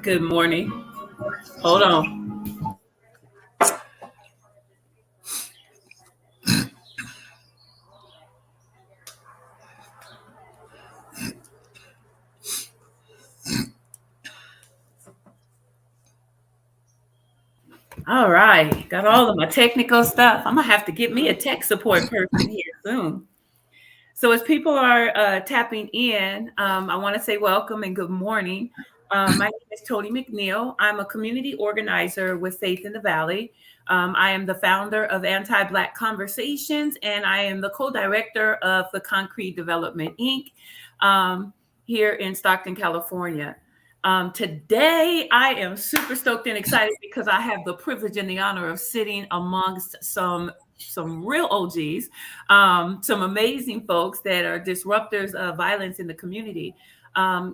Good morning. Hold on. All right. Got all of my technical stuff. I'm going to have to get me a tech support person here soon. So, as people are tapping in, I want to say welcome and good morning. My name is Tony McNeil. I'm a community organizer with Faith in the Valley. I am the founder of Anti Black Conversations, and I am the co director of the Concrete Development Inc. Here in Stockton, California. Today, I am super stoked and excited because I have the privilege and the honor of sitting amongst some real OGs, some amazing folks that are disruptors of violence in the community.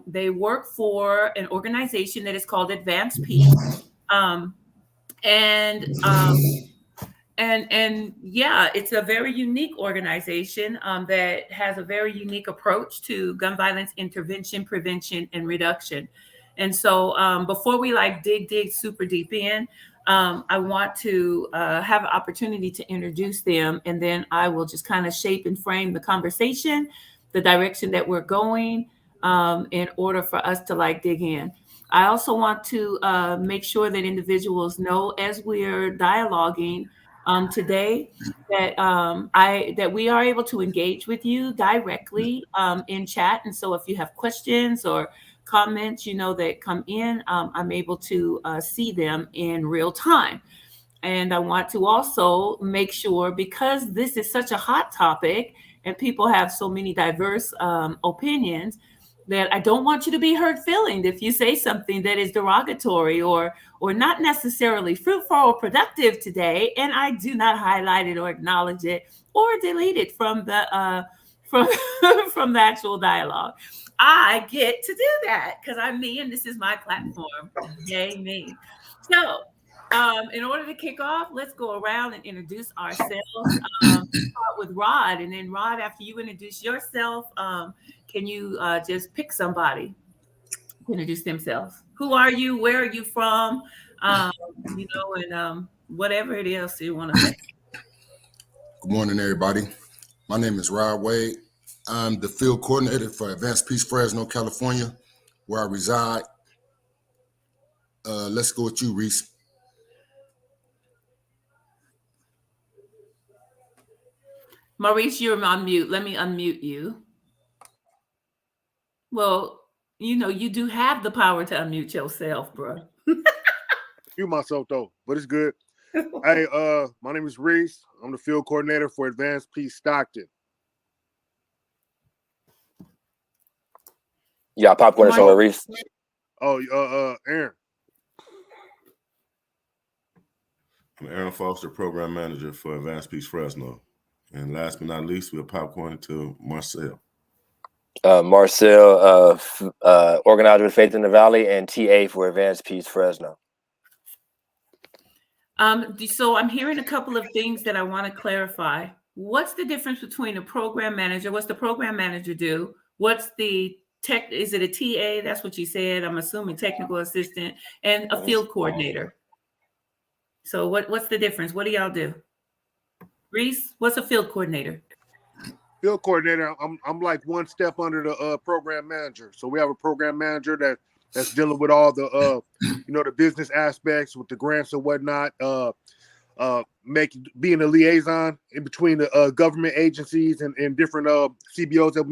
They work for an organization that is called Advanced Peace, um, and yeah, it's a very unique organization that has a very unique approach to gun violence intervention, prevention, and reduction. And so, before we dig super deep in, I want to have an opportunity to introduce them, and then I will just kind of shape and frame the conversation, the direction that we're going, in order for us to dig in. I also want to make sure that individuals know as we're dialoguing today that we are able to engage with you directly in chat. And so if you have questions or comments, that come in, I'm able to see them in real time. And I want to also make sure, because this is such a hot topic and people have so many diverse opinions, that I don't want you to be hurt feelings if you say something that is derogatory or not necessarily fruitful or productive today, and I do not highlight it or acknowledge it or delete it from the from from the actual dialogue. I get to do that because I'm me and this is my platform. Yay me. So in order to kick off, let's go around and introduce ourselves. Start with Rod, and then Rod, after you introduce yourself, can you just pick somebody to introduce themselves? Who are you? Where are you from? And whatever it is you want to say. Good morning, everybody. My name is Rod Wade. I'm the field coordinator for Advanced Peace Fresno, California, where I reside. Let's go with you, Reese. Maurice, you're on mute. Let me unmute you. Well, you do have the power to unmute yourself, bro. Mute myself though, but it's good. Hey, my name is Reese. I'm the field coordinator for Advanced Peace Stockton. Yeah, popcorn somewhere, Reese. Oh, Aaron. I'm Aaron Foster, program manager for Advanced Peace Fresno. And last but not least, we'll popcorn to Marcel. Marcel, organizer with Faith in the Valley and TA for Advanced Peace Fresno. So I'm hearing a couple of things that I want to clarify. What's the difference between a program manager? What's the program manager do? What's the tech? Is it a TA? That's what you said. I'm assuming technical assistant and a field coordinator. So what's the difference? What do y'all do? Reese, what's a field coordinator? Field coordinator, I'm like one step under the program manager. So we have a program manager that's dealing with all the the business aspects with the grants and whatnot, being a liaison in between the government agencies and different CBOs that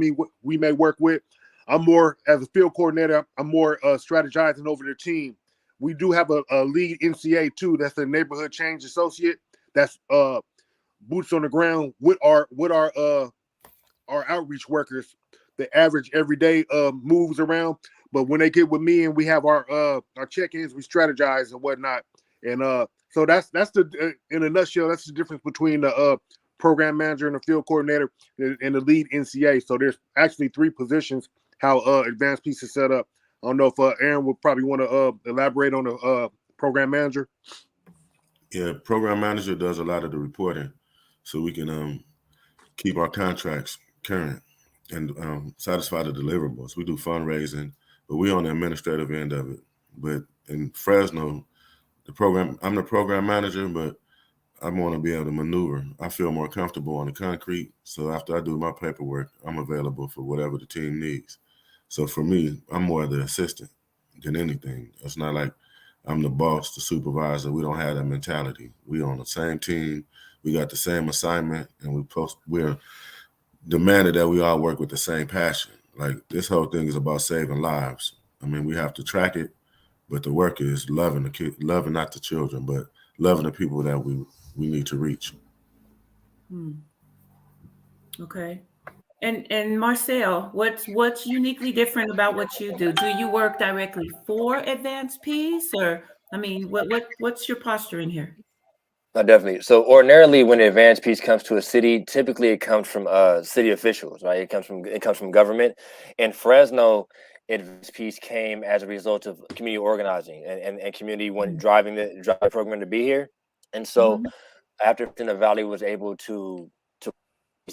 we may work with. I'm more, as a field coordinator, I'm more strategizing over the team. We do have a lead NCA too. That's the neighborhood change associate. That's boots on the ground with our outreach workers. The average everyday moves around, but when they get with me and we have our check-ins, we strategize and whatnot. And so that's the in a nutshell, that's the difference between the program manager and the field coordinator and the lead NCA. So there's actually 3 positions how Advanced Peace is set up. I don't know if Aaron would probably want to elaborate on the program manager. Yeah, program manager does a lot of the reporting, so we can keep our contracts current. and satisfy the deliverables. We do fundraising, but we on the administrative end of it. But in Fresno, I'm the program manager, but I want to be able to maneuver. I feel more comfortable on the concrete. So after I do my paperwork, I'm available for whatever the team needs. So for me, I'm more the assistant than anything. It's not like I'm the boss, the supervisor. We don't have that mentality. We on the same team. We got the same assignment, and we're demanded that we all work with the same passion. Like this whole thing is about saving lives. I mean, we have to track it, but the work is loving the kid, loving not the children, but loving the people that we need to reach. Hmm. Okay. And Marcel, what's uniquely different about what you do? Do you work directly for Advanced Peace, or I mean, what's your posture in here? No, definitely. So ordinarily, when an advance piece comes to a city, typically it comes from city officials, right? It comes from government. In Fresno, advance piece came as a result of community organizing and community when drive the program to be here. And so Mm-hmm. after the Valley was able to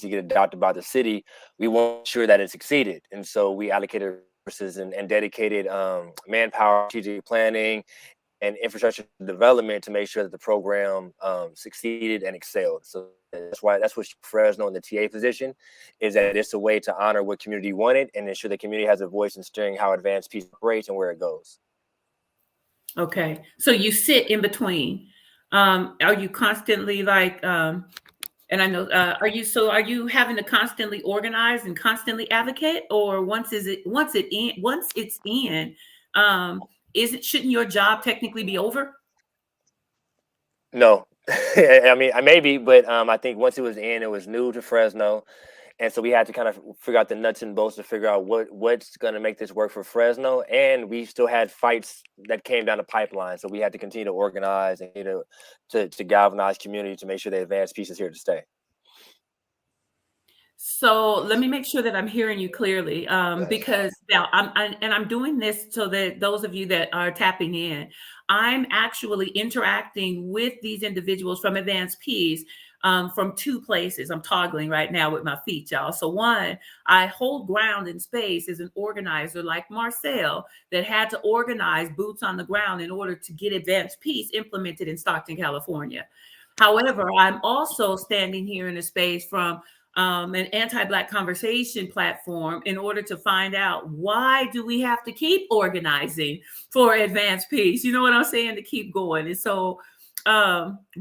get adopted by the city, we want to ensure that it succeeded. And so we allocated resources and dedicated manpower, strategic planning, and infrastructure development to make sure that the program succeeded and excelled. So that's what Fresno in the TA position is, that it's a way to honor what community wanted and ensure the community has a voice in steering how advanced peace operates and where it goes. Okay. So you sit in between. Are you constantly like and I know are you having to constantly organize and constantly advocate, or once it's in, um isn't shouldn't your job technically be over? No, I mean, I maybe, but I think once it was in, it was new to Fresno, and so we had to kind of figure out the nuts and bolts to figure out what's going to make this work for Fresno. And we still had fights that came down the pipeline, so we had to continue to organize and to galvanize community to make sure the advanced piece is here to stay. So let me make sure that I'm hearing you clearly, because now I'm doing this so that those of you that are tapping in, I'm actually interacting with these individuals from Advanced Peace from two places. I'm toggling right now with my feet, y'all. So one, I hold ground in space as an organizer like Marcel that had to organize boots on the ground in order to get Advanced Peace implemented in Stockton, California. However, I'm also standing here in a space from an anti-Black conversation platform in order to find out why do we have to keep organizing for advanced peace? You know what I'm saying? To keep going. And so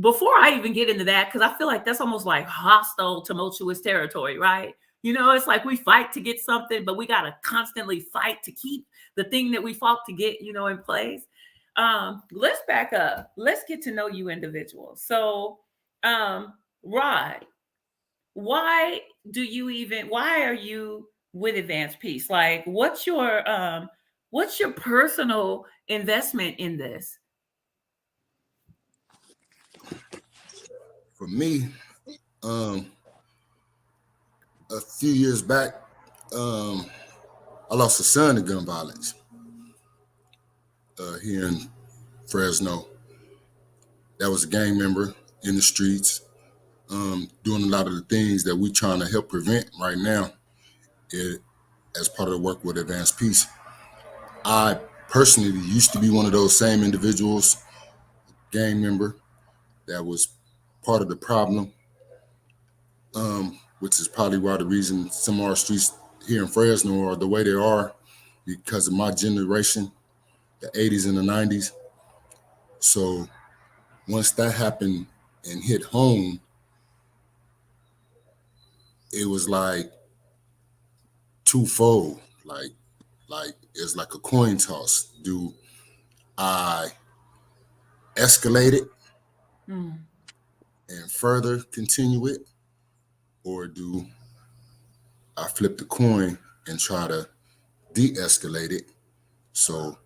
before I even get into that, because I feel like that's almost like hostile, tumultuous territory, right? You know, it's like we fight to get something, but we got to constantly fight to keep the thing that we fought to get, in place. Let's back up. Let's get to know you individuals. So, Rod, why why are you with Advanced Peace? Like, what's your personal investment in this? For me, um, a few years back, um, I lost a son to gun violence here in Fresno. That was a gang member in the streets, doing a lot of the things that we're trying to help prevent right now it, as part of the work with Advanced Peace. I personally used to be one of those same individuals, gang member, that was part of the problem, which is probably why the reason some of our streets here in Fresno are the way they are because of my generation, the 80s and the 90s. So once that happened and hit home, it was like twofold. Like it's like a coin toss. Do I escalate it Mm. and further continue it, or do I flip the coin and try to de-escalate it so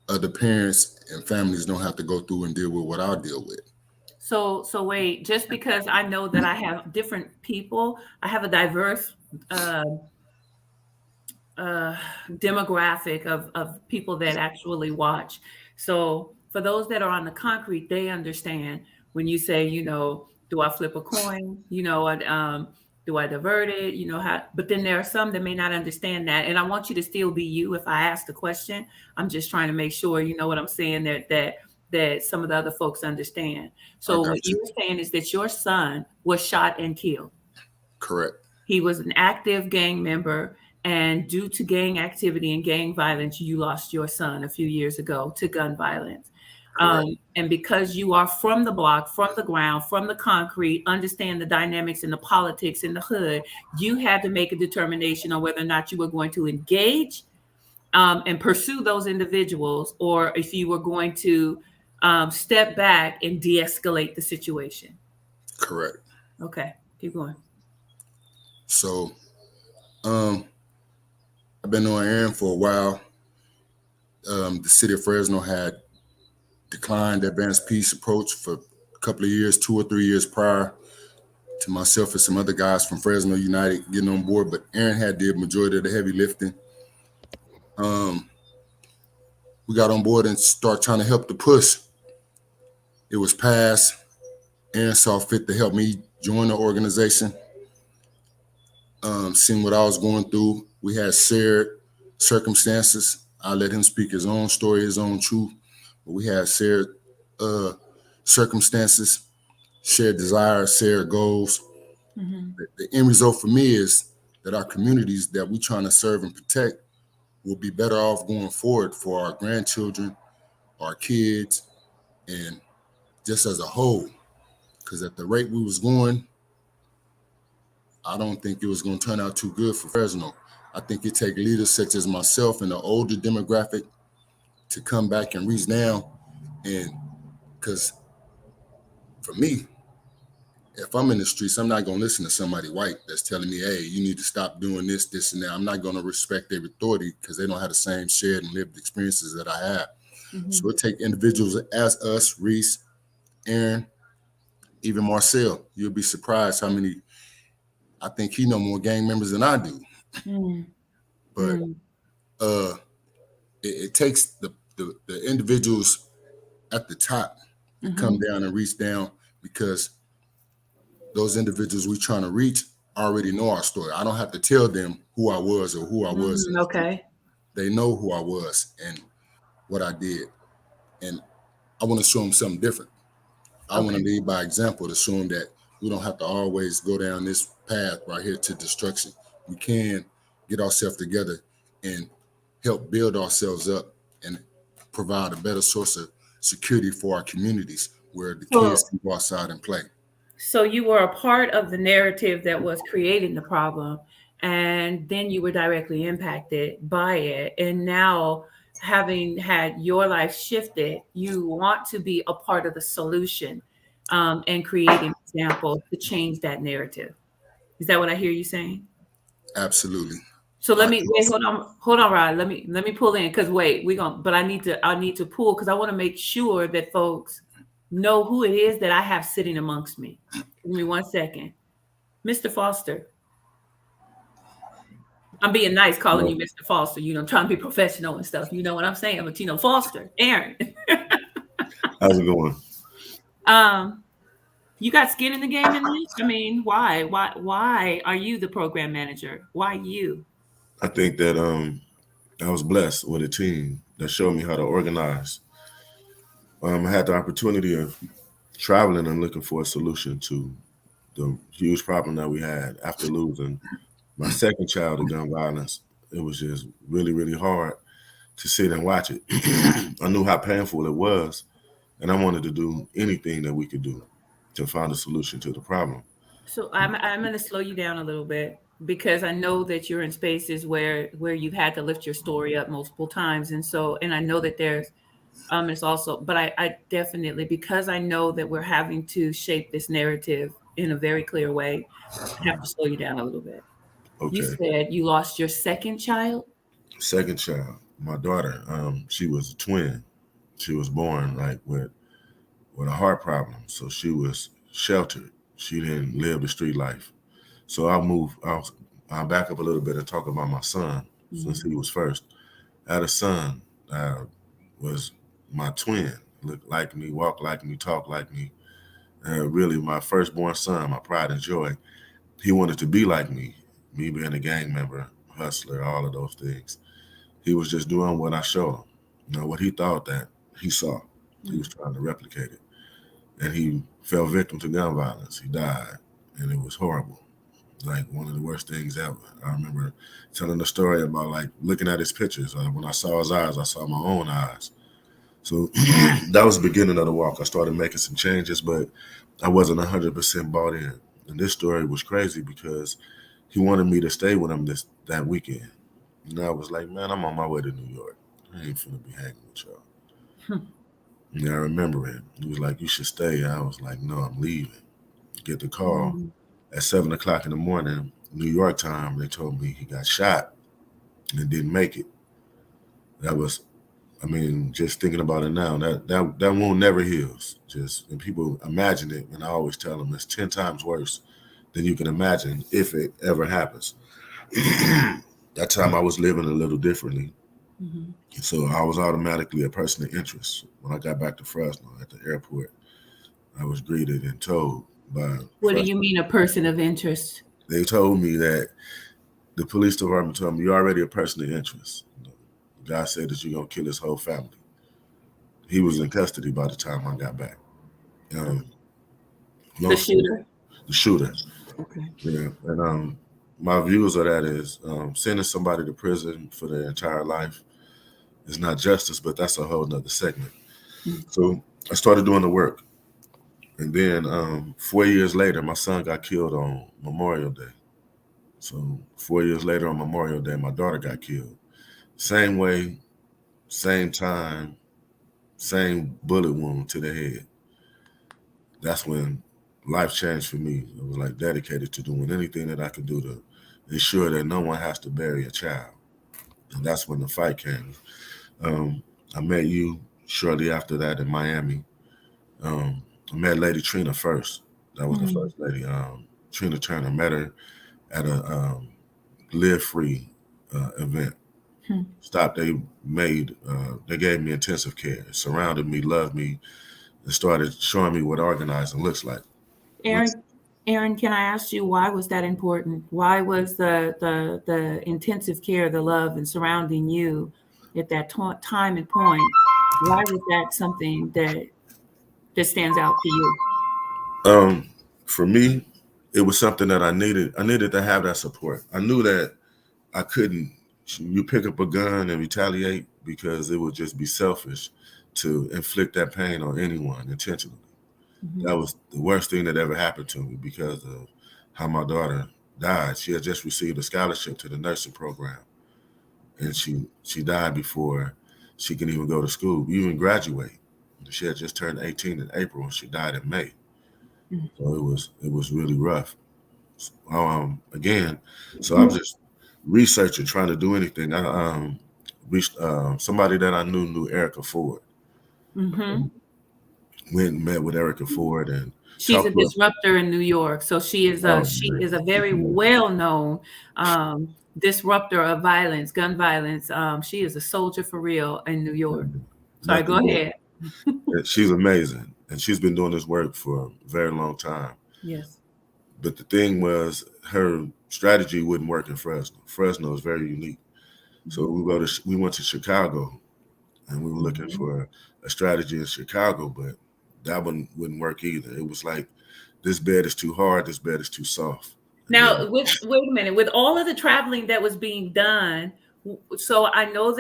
other parents and families don't have to go through and deal with what I deal with? So wait, just because I know that I have different people, I have a diverse uh, uh, demographic of people that actually watch. So for those that are on the concrete, they understand when you say, do I flip a coin? Do I divert it? You know how, but then there are some that may not understand that. And I want you to still be you if I ask the question. I'm just trying to make sure you know what I'm saying, that some of the other folks understand. I So what got you. you were saying is that your son was shot and killed. Correct. He was an active gang member, and due to gang activity and gang violence, you lost your son a few years ago to gun violence. Correct. And because you are from the block, from the ground, from the concrete, understand the dynamics and the politics in the hood, you had to make a determination on whether or not you were going to engage and pursue those individuals, or if you were going to step back and de-escalate the situation. Correct. Okay, keep going. So, I've been on Aaron for a while. The city of Fresno had declined the advanced peace approach for a couple of years, 2 or 3 years prior to myself and some other guys from Fresno United getting on board. But Aaron had the majority of the heavy lifting. We got on board and start trying to help the push. It was passed. Aaron saw fit to help me join the organization. Seeing what I was going through, we had shared circumstances. I let him speak his own story, his own truth. But we had shared circumstances, shared desires, shared goals. Mm-hmm. The end result for me is that our communities that we're trying to serve and protect will be better off going forward for our grandchildren, our kids, and just as a whole. Because at the rate we was going, I don't think it was going to turn out too good for Fresno. I think it takes leaders such as myself and the older demographic to come back and reach down. And because for me, if I'm in the streets, I'm not going to listen to somebody white that's telling me, hey, you need to stop doing this, this, and that. I'm not going to respect their authority because they don't have the same shared and lived experiences that I have. Mm-hmm. So it takes individuals as us, Reese, Aaron, even Marcel. You'll be surprised how many, I think he know more gang members than I do. Mm. But it takes the individuals at the top to come down and reach down, because those individuals we're trying to reach already know our story. I don't have to tell them who I was or who I was. Okay. They know who I was and what I did. And I want to show them something different. I want to lead by example to show them that we don't have to always go down this path right here to destruction. We can get ourselves together and help build ourselves up and provide a better source of security for our communities where the kids can go outside and play. So you were a part of the narrative that was creating the problem, and then you were directly impacted by it. And now, having had your life shifted, you want to be a part of the solution and creating examples to change that narrative. Is that what I hear you saying? Absolutely. So let me wait. Hold on, Rod. Let me pull in, because wait, but I need to pull, because I want to make sure that folks know who it is that I have sitting amongst me. Give me 1 second. Mr. Foster. I'm being nice calling you Mr. Foster, trying to be professional and stuff. You know what I'm saying? But Foster, Aaron. How's it going? You got skin in the game in this? I mean, why? Why are you the program manager? Why you? I think that I was blessed with a team that showed me how to organize. I had the opportunity of traveling and looking for a solution to the huge problem that we had after losing my second child to gun violence. It was just really, really hard to sit and watch it. I knew how painful it was, and I wanted to do anything that we could do to find a solution to the problem. So I'm going to slow you down a little bit, because I know that you're in spaces where you've had to lift your story up multiple times, and I know that it's also, but I definitely, because I know that we're having to shape this narrative in a very clear way, I have to slow you down a little bit. Okay. You said you lost your second child? Second child, my daughter, she was a twin. She was born with a heart problem. So she was sheltered. She didn't live the street life. So I'll back up a little bit and talk about my son, since he was first. I had a son, was my twin, looked like me, walked like me, talked like me. Really my firstborn son, my pride and joy. he wanted to be like me being a gang member, hustler, all of those things. He was just doing what I showed him. What he thought that he saw. He was trying to replicate it. And he fell victim to gun violence. He died. And it was horrible. Like one of the worst things ever. I remember telling the story about like looking at his pictures. When I saw his eyes, I saw my own eyes. So that was the beginning of the walk. I started making some changes, but I wasn't 100% bought in. And this story was crazy because he wanted me to stay with him that weekend. And I was like, man, I'm on my way to New York. I ain't finna be hanging with y'all. And I remember it. He was like, you should stay. I was like, no, I'm leaving. Get the call at 7 o'clock in the morning, New York time. They told me he got shot and didn't make it. That was, I mean, just thinking about it now, that wound never heals. And people imagine it, and I always tell them it's 10 times worse than you can imagine if it ever happens. That time I was living a little differently. So I was automatically a person of interest. When I got back to Fresno at the airport, I was greeted and told by What do Fresno, you mean a person of interest? they told me that the police department told me, you're already a person of interest. The guy said that you're going to kill his whole family. He was in custody by the time I got back. The shooter? The shooter. Okay. Yeah. And my views of that is sending somebody to prison for their entire life is not justice, but that's a whole nother segment. So I started doing the work. And then 4 years later, my son got killed on Memorial Day. So 4 years later on Memorial Day, my daughter got killed. Same way, same time, same bullet wound to the head. That's when life changed for me. It was like dedicated to doing anything that I could do to ensure that no one has to bury a child. And that's when the fight came. I met you shortly after that in Miami. I met Lady Trina first. That was the first lady. Trina Turner. Met her at a Live Free event. Stop. They gave me intensive care, surrounded me, loved me, and started showing me what organizing looks like. Aaron, can I ask you, why was that important? Why was the intensive care, the love, and surrounding you at that time and point? Why was that something that stands out to you? For me, it was something that I needed. I needed to have that support. I knew that I couldn't. You pick up a gun and retaliate because it would just be selfish to inflict that pain on anyone intentionally. That was the worst thing that ever happened to me because of how my daughter died. She had just received a scholarship to the nursing program, and she died before she can even go to school, even graduate. She had just turned 18 in April, and she died in May. So it was really rough. Again, so I'm just researching, trying to do anything. I reached somebody that I knew Erica Ford. Went and met with Erica Ford, and she's a disruptor in New York. So she is a very well-known disruptor of violence, gun violence. She is a soldier for real in New York. Sorry, go ahead. She's amazing, and she's been doing this work for a very long time. Yes. But the thing was, her strategy wouldn't work in Fresno. Fresno is very unique. So we went to Chicago, and we were looking for a strategy in Chicago, but that one wouldn't work either. It was like, this bed is too hard, this bed is too soft. Now, wait a minute. With all of the traveling that was being done, so I know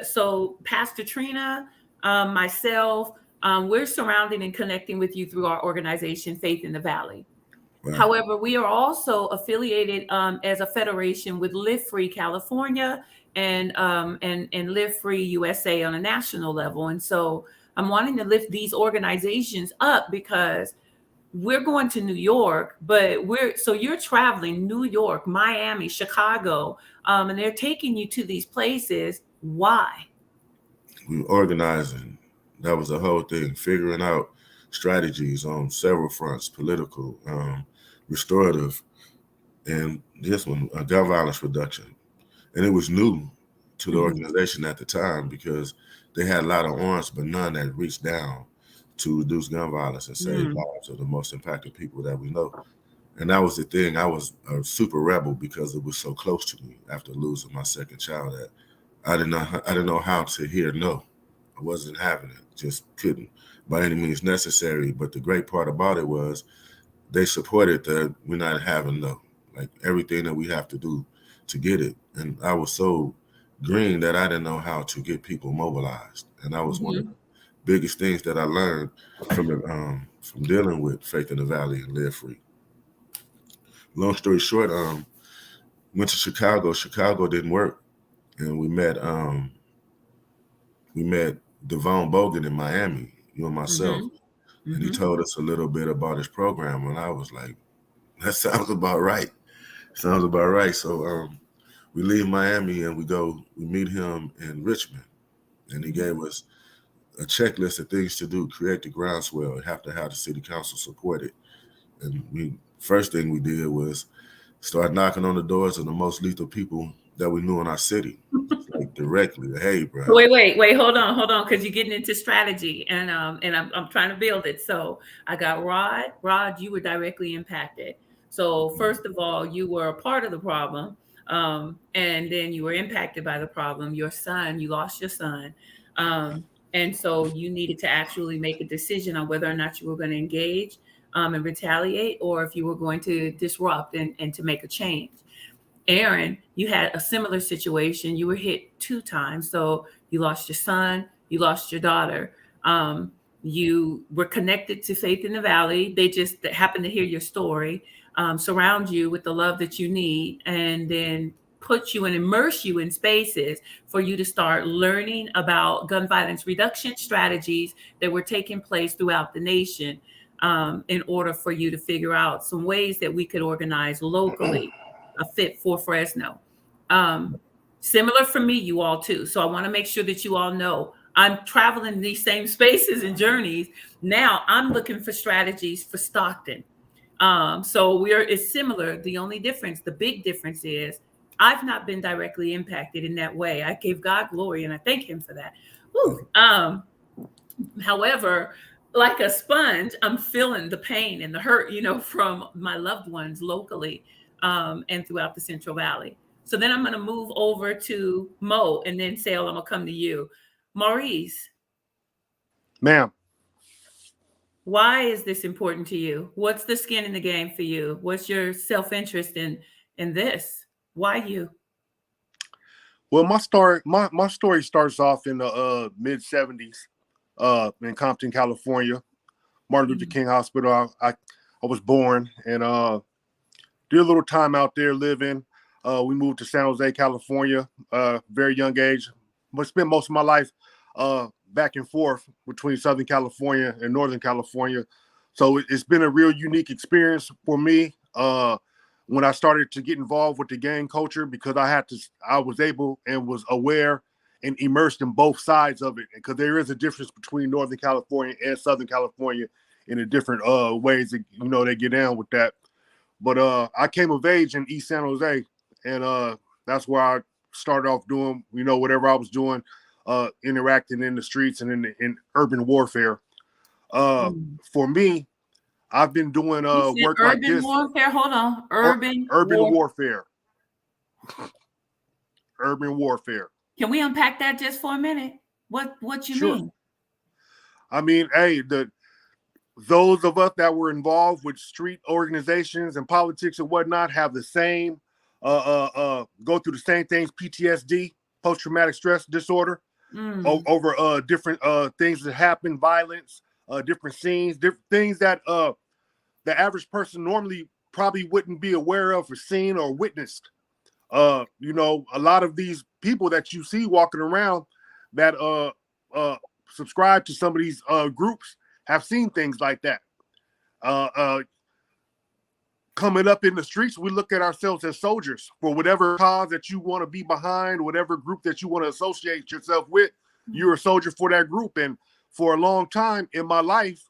so Pastor Trina, myself, we're surrounding and connecting with you through our organization, Faith in the Valley. Right. However, we are also affiliated as a federation with Live Free California and Live Free USA on a national level. And so I'm wanting to lift these organizations up because we're going to New York, but you're traveling New York, Miami, Chicago, and they're taking you to these places. Why? We were organizing. That was the whole thing, figuring out strategies on several fronts, political, restorative, and this one, gun violence reduction. And it was new to the organization at the time because they had a lot of arms, but none that reached down to reduce gun violence and save lives of the most impacted people that we know. And that was the thing. I was a super rebel because it was so close to me after losing my second child that I didn't know how to hear no. I wasn't having it. Just couldn't by any means necessary. But the great part about it was they supported that we're not having no. Like everything that we have to do to get it. And I was so green that I didn't know how to get people mobilized. And that was one of the biggest things that I learned from dealing with Faith in the Valley and Live Free. Long story short, went to Chicago. Chicago didn't work, and we met Devon Bogan in Miami, you and myself, and he told us a little bit about his program, and I was like, that sounds about right. Sounds about right. So we leave Miami and we meet him in Richmond, and he gave us a checklist of things to do, create the groundswell. You have to have the city council support it. And first thing we did was start knocking on the doors of the most lethal people that we knew in our city, like directly. Hey, bro. Wait, hold on, because you're getting into strategy, and I'm trying to build it. So I got Rod. Rod, you were directly impacted. So first of all, you were a part of the problem, and then you were impacted by the problem. Your son, you lost your son, and so you needed to actually make a decision on whether or not you were going to engage and retaliate, or if you were going to disrupt and to make a change. Aaron, you had a similar situation. You were hit 2 times. So you lost your son, you lost your daughter. You were connected to Faith in the Valley. They just happened to hear your story, surround you with the love that you need, and then put you and immerse you in spaces for you to start learning about gun violence reduction strategies that were taking place throughout the nation, in order for you to figure out some ways that we could organize locally a fit for Fresno. Similar for me, you all too. So I want to make sure that you all know I'm traveling these same spaces and journeys. Now I'm looking for strategies for Stockton. So it's similar. The only difference, the big difference is I've not been directly impacted in that way. I gave God glory and I thank him for that. However, like a sponge, I'm feeling the pain and the hurt, from my loved ones locally, and throughout the Central Valley. So then I'm going to move over to Mo, and then Sale, I'm going to come to you. Maurice. Ma'am. Why is this important to you? What's the skin in the game for you? What's your self-interest in this? Why you? Well, my story starts off in the mid 70s, in Compton, California, Martin Luther King Hospital. I was born and did a little time out there living. We moved to San Jose, California, very young age. But spent most of my life back and forth between Southern California and Northern California. So it's been a real unique experience for me when I started to get involved with the gang culture, because I was able and was aware and immersed in both sides of it, because there is a difference between Northern California and Southern California in the different ways that, they get down with that. But I came of age in East San Jose, and that's where I started off doing, whatever I was doing, interacting in the streets and in urban warfare. For me, I've been doing work like this. Urban warfare. Hold on. Urban warfare. Urban warfare. Can we unpack that just for a minute? What you mean? I mean, hey, those of us that were involved with street organizations and politics and whatnot have the same, go through the same things: PTSD, post-traumatic stress disorder, over different things that happen, violence, different scenes, different things that the average person normally probably wouldn't be aware of or seen or witnessed. A lot of these people that you see walking around that subscribe to some of these groups have seen things like that. Coming up in the streets, we look at ourselves as soldiers for whatever cause that you want to be behind, whatever group that you want to associate yourself with. You're a soldier for that group. And for a long time in my life,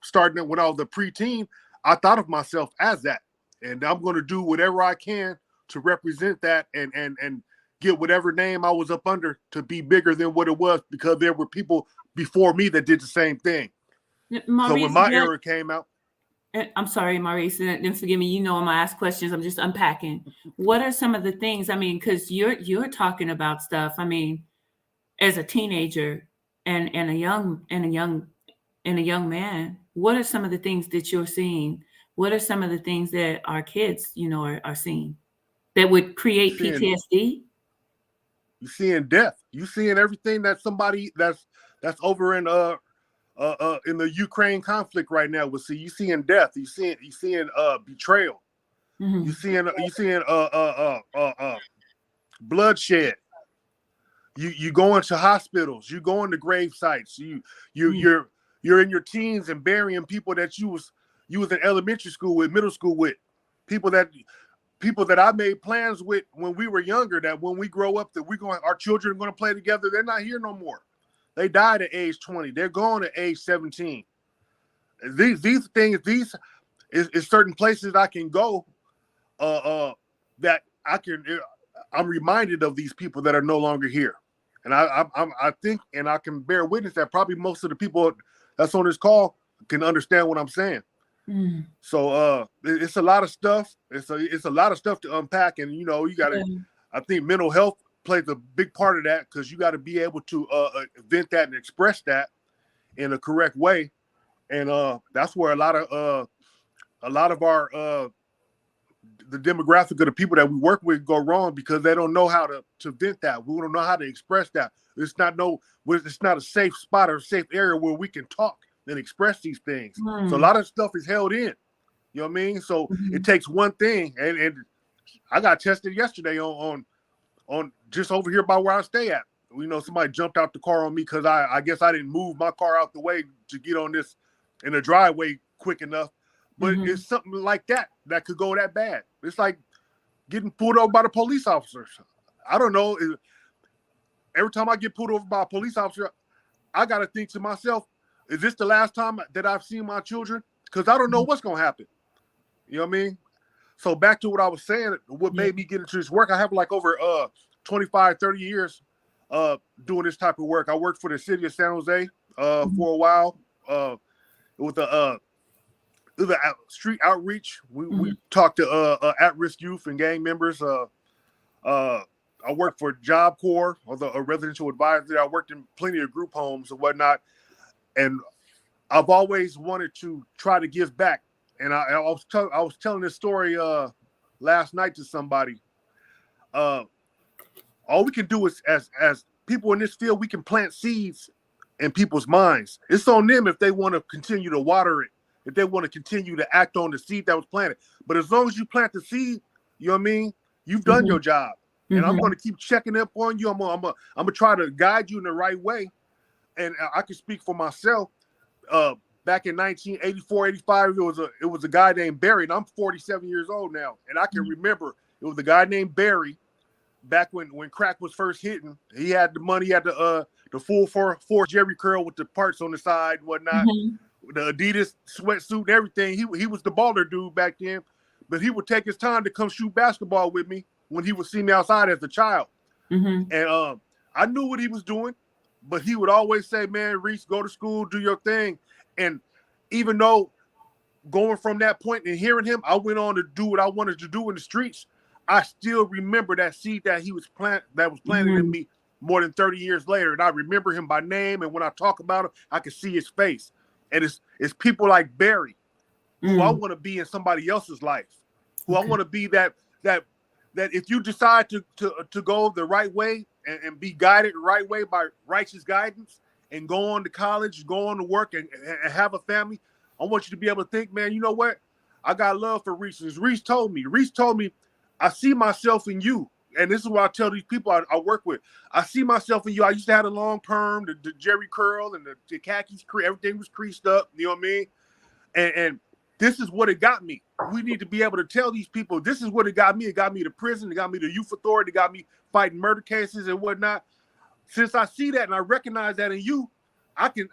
starting when I was a preteen, I thought of myself as that. And I'm going to do whatever I can to represent that and get whatever name I was up under to be bigger than what it was, because there were people before me that did the same thing. Maurice, so when my era came out. I'm sorry, Maurice, and forgive me. You know, when I ask questions, I'm just unpacking. What are some of the things? I mean, because you're talking about stuff. I mean, as a teenager and a young man, what are some of the things that you're seeing? What are some of the things that our kids, are seeing that would You create seeing PTSD? you seeing death. You seeing everything that somebody that's over in the Ukraine conflict right now will see. You seeing death. You seeing betrayal. Hmm. You seeing bloodshed. You go into hospitals. You go into grave sites. You you're in your teens and burying people that you was in elementary school with, middle school with, people that people that I made plans with when we were younger. That when we grow up, that our children are going to play together. They're not here no more. They died at age 20. They're gone at age 17. These things, these is certain places I can go that I'm reminded of these people that are no longer here, and I think, and I can bear witness that probably most of the people that's on this call can understand what I'm saying. Mm. So it's a lot of stuff. It's a lot of stuff to unpack, and you got to. Yeah. I think mental health plays a big part of that, because you got to be able to vent that and express that in a correct way, and that's where a lot of our the demographic of the people that we work with go wrong, because they don't know how to vent that. We don't know how to express that. It's not a safe spot or a safe area where we can talk and express these things. So a Mm. lot of stuff is held in. You know what I mean? So it Mhm. takes one thing, and I got tested yesterday on just over here by where I stay at. Somebody jumped out the car on me because I guess I didn't move my car out the way to get on this in the driveway quick enough. But Mhm. it's something like that could go that bad. It's like getting pulled over by the police officers. I don't know. Every time I get pulled over by a police officer, I got to think to myself, is this the last time that I've seen my children? Because I don't know what's going to happen. You know what I mean? So back to what I was saying, what Yeah. made me get into this work, I have like over 25, 30 years doing this type of work. I worked for the city of San Jose Mhm. for a while. It was a street outreach. We Mhm. talked to at-risk youth and gang members. I worked for Job Corps, or a residential advisor. I worked in plenty of group homes and whatnot. And I've always wanted to try to give back. And I was telling this story last night to somebody. Uh, all we can do is, as people in this field, we can plant seeds in people's minds. It's on them if they want to continue to water it, if they want to continue to act on the seed that was planted. But as long as you plant the seed, you know what I mean, you've done Mhm. your job. And I'm going Mhm. to keep checking up on you. I'm gonna try to guide you in the right way. And I can speak for myself. Back in 1984, 85, it was a guy named Barry, and I'm 47 years old now, and I can remember it was a guy named Barry back when crack was first hitting. He had the money, he had the full four Jerry curl with the parts on the side and whatnot, Mhm. the Adidas sweatsuit and everything. He was the baller dude back then, but he would take his time to come shoot basketball with me when he would see me outside as a child. Mhm. And I knew what he was doing, but he would always say, "Man, Reese, go to school, do your thing." And even though going from that point and hearing him, I went on to do what I wanted to do in the streets. I still remember that seed that that was planted in Mhm. me more than 30 years later. And I remember him by name. And when I talk about him, I can see his face. And it's people like Barry who I Mm. want to be in somebody else's life, who I Okay. want to be that if you decide to go the right way and be guided the right way by righteous guidance and go on to college, go on to work and have a family, I want you to be able to think, man, you know what? I got love for Reese. As Reese told me, I see myself in you. And this is what I tell these people I work with. I see myself in you. I used to have a long perm, the Jerry curl and the khakis, everything was creased up. You know what I mean? And this is what it got me. We need to be able to tell these people, this is what it got me. It got me to prison. It got me to youth authority. It got me fighting murder cases and whatnot. Since I see that and I recognize that in you, I can,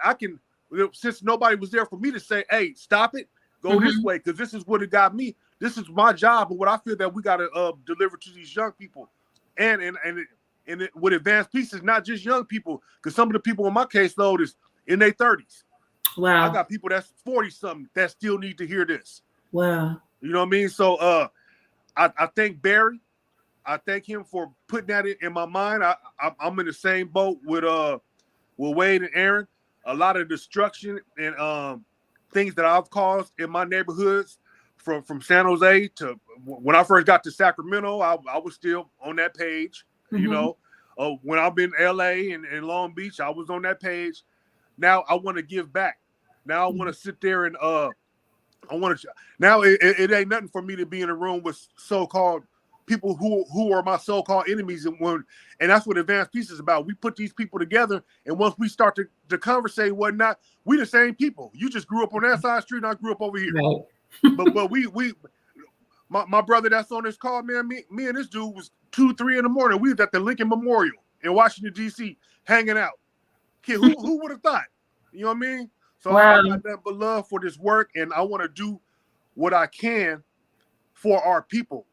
since nobody was there for me to say, hey, stop it, go this Mhm. way, because this is what it got me. This is my job, and what I feel that we got to deliver to these young people. And with advanced pieces, not just young people, because some of the people in my caseload is in their 30s. Wow. I got people that's 40 something that still need to hear this. Wow. You know what I mean? So I thank Barry. I thank him for putting that in my mind. I'm in the same boat with Wade and Aaron. A lot of destruction and things that I've caused in my neighborhoods, from San Jose to when I first got to Sacramento, I was still on that page. Mm-hmm. You know, when I've been in LA and Long Beach, I was on that page. Now I want to give back. Now I want to sit there and I want to. Now it ain't nothing for me to be in a room with so-called people who are my so-called enemies, and that's what Advanced Peace is about. We put these people together, and once we start to conversate and whatnot, we the same people. You just grew up on that side street, and I grew up over here. Right. but my brother that's on this call, man, me and this dude was 2-3 in the morning. We was at the Lincoln Memorial in Washington D.C. hanging out. Kid, who would have thought? You know what I mean? So Wow. I got nothing but love for this work, and I want to do what I can for our people.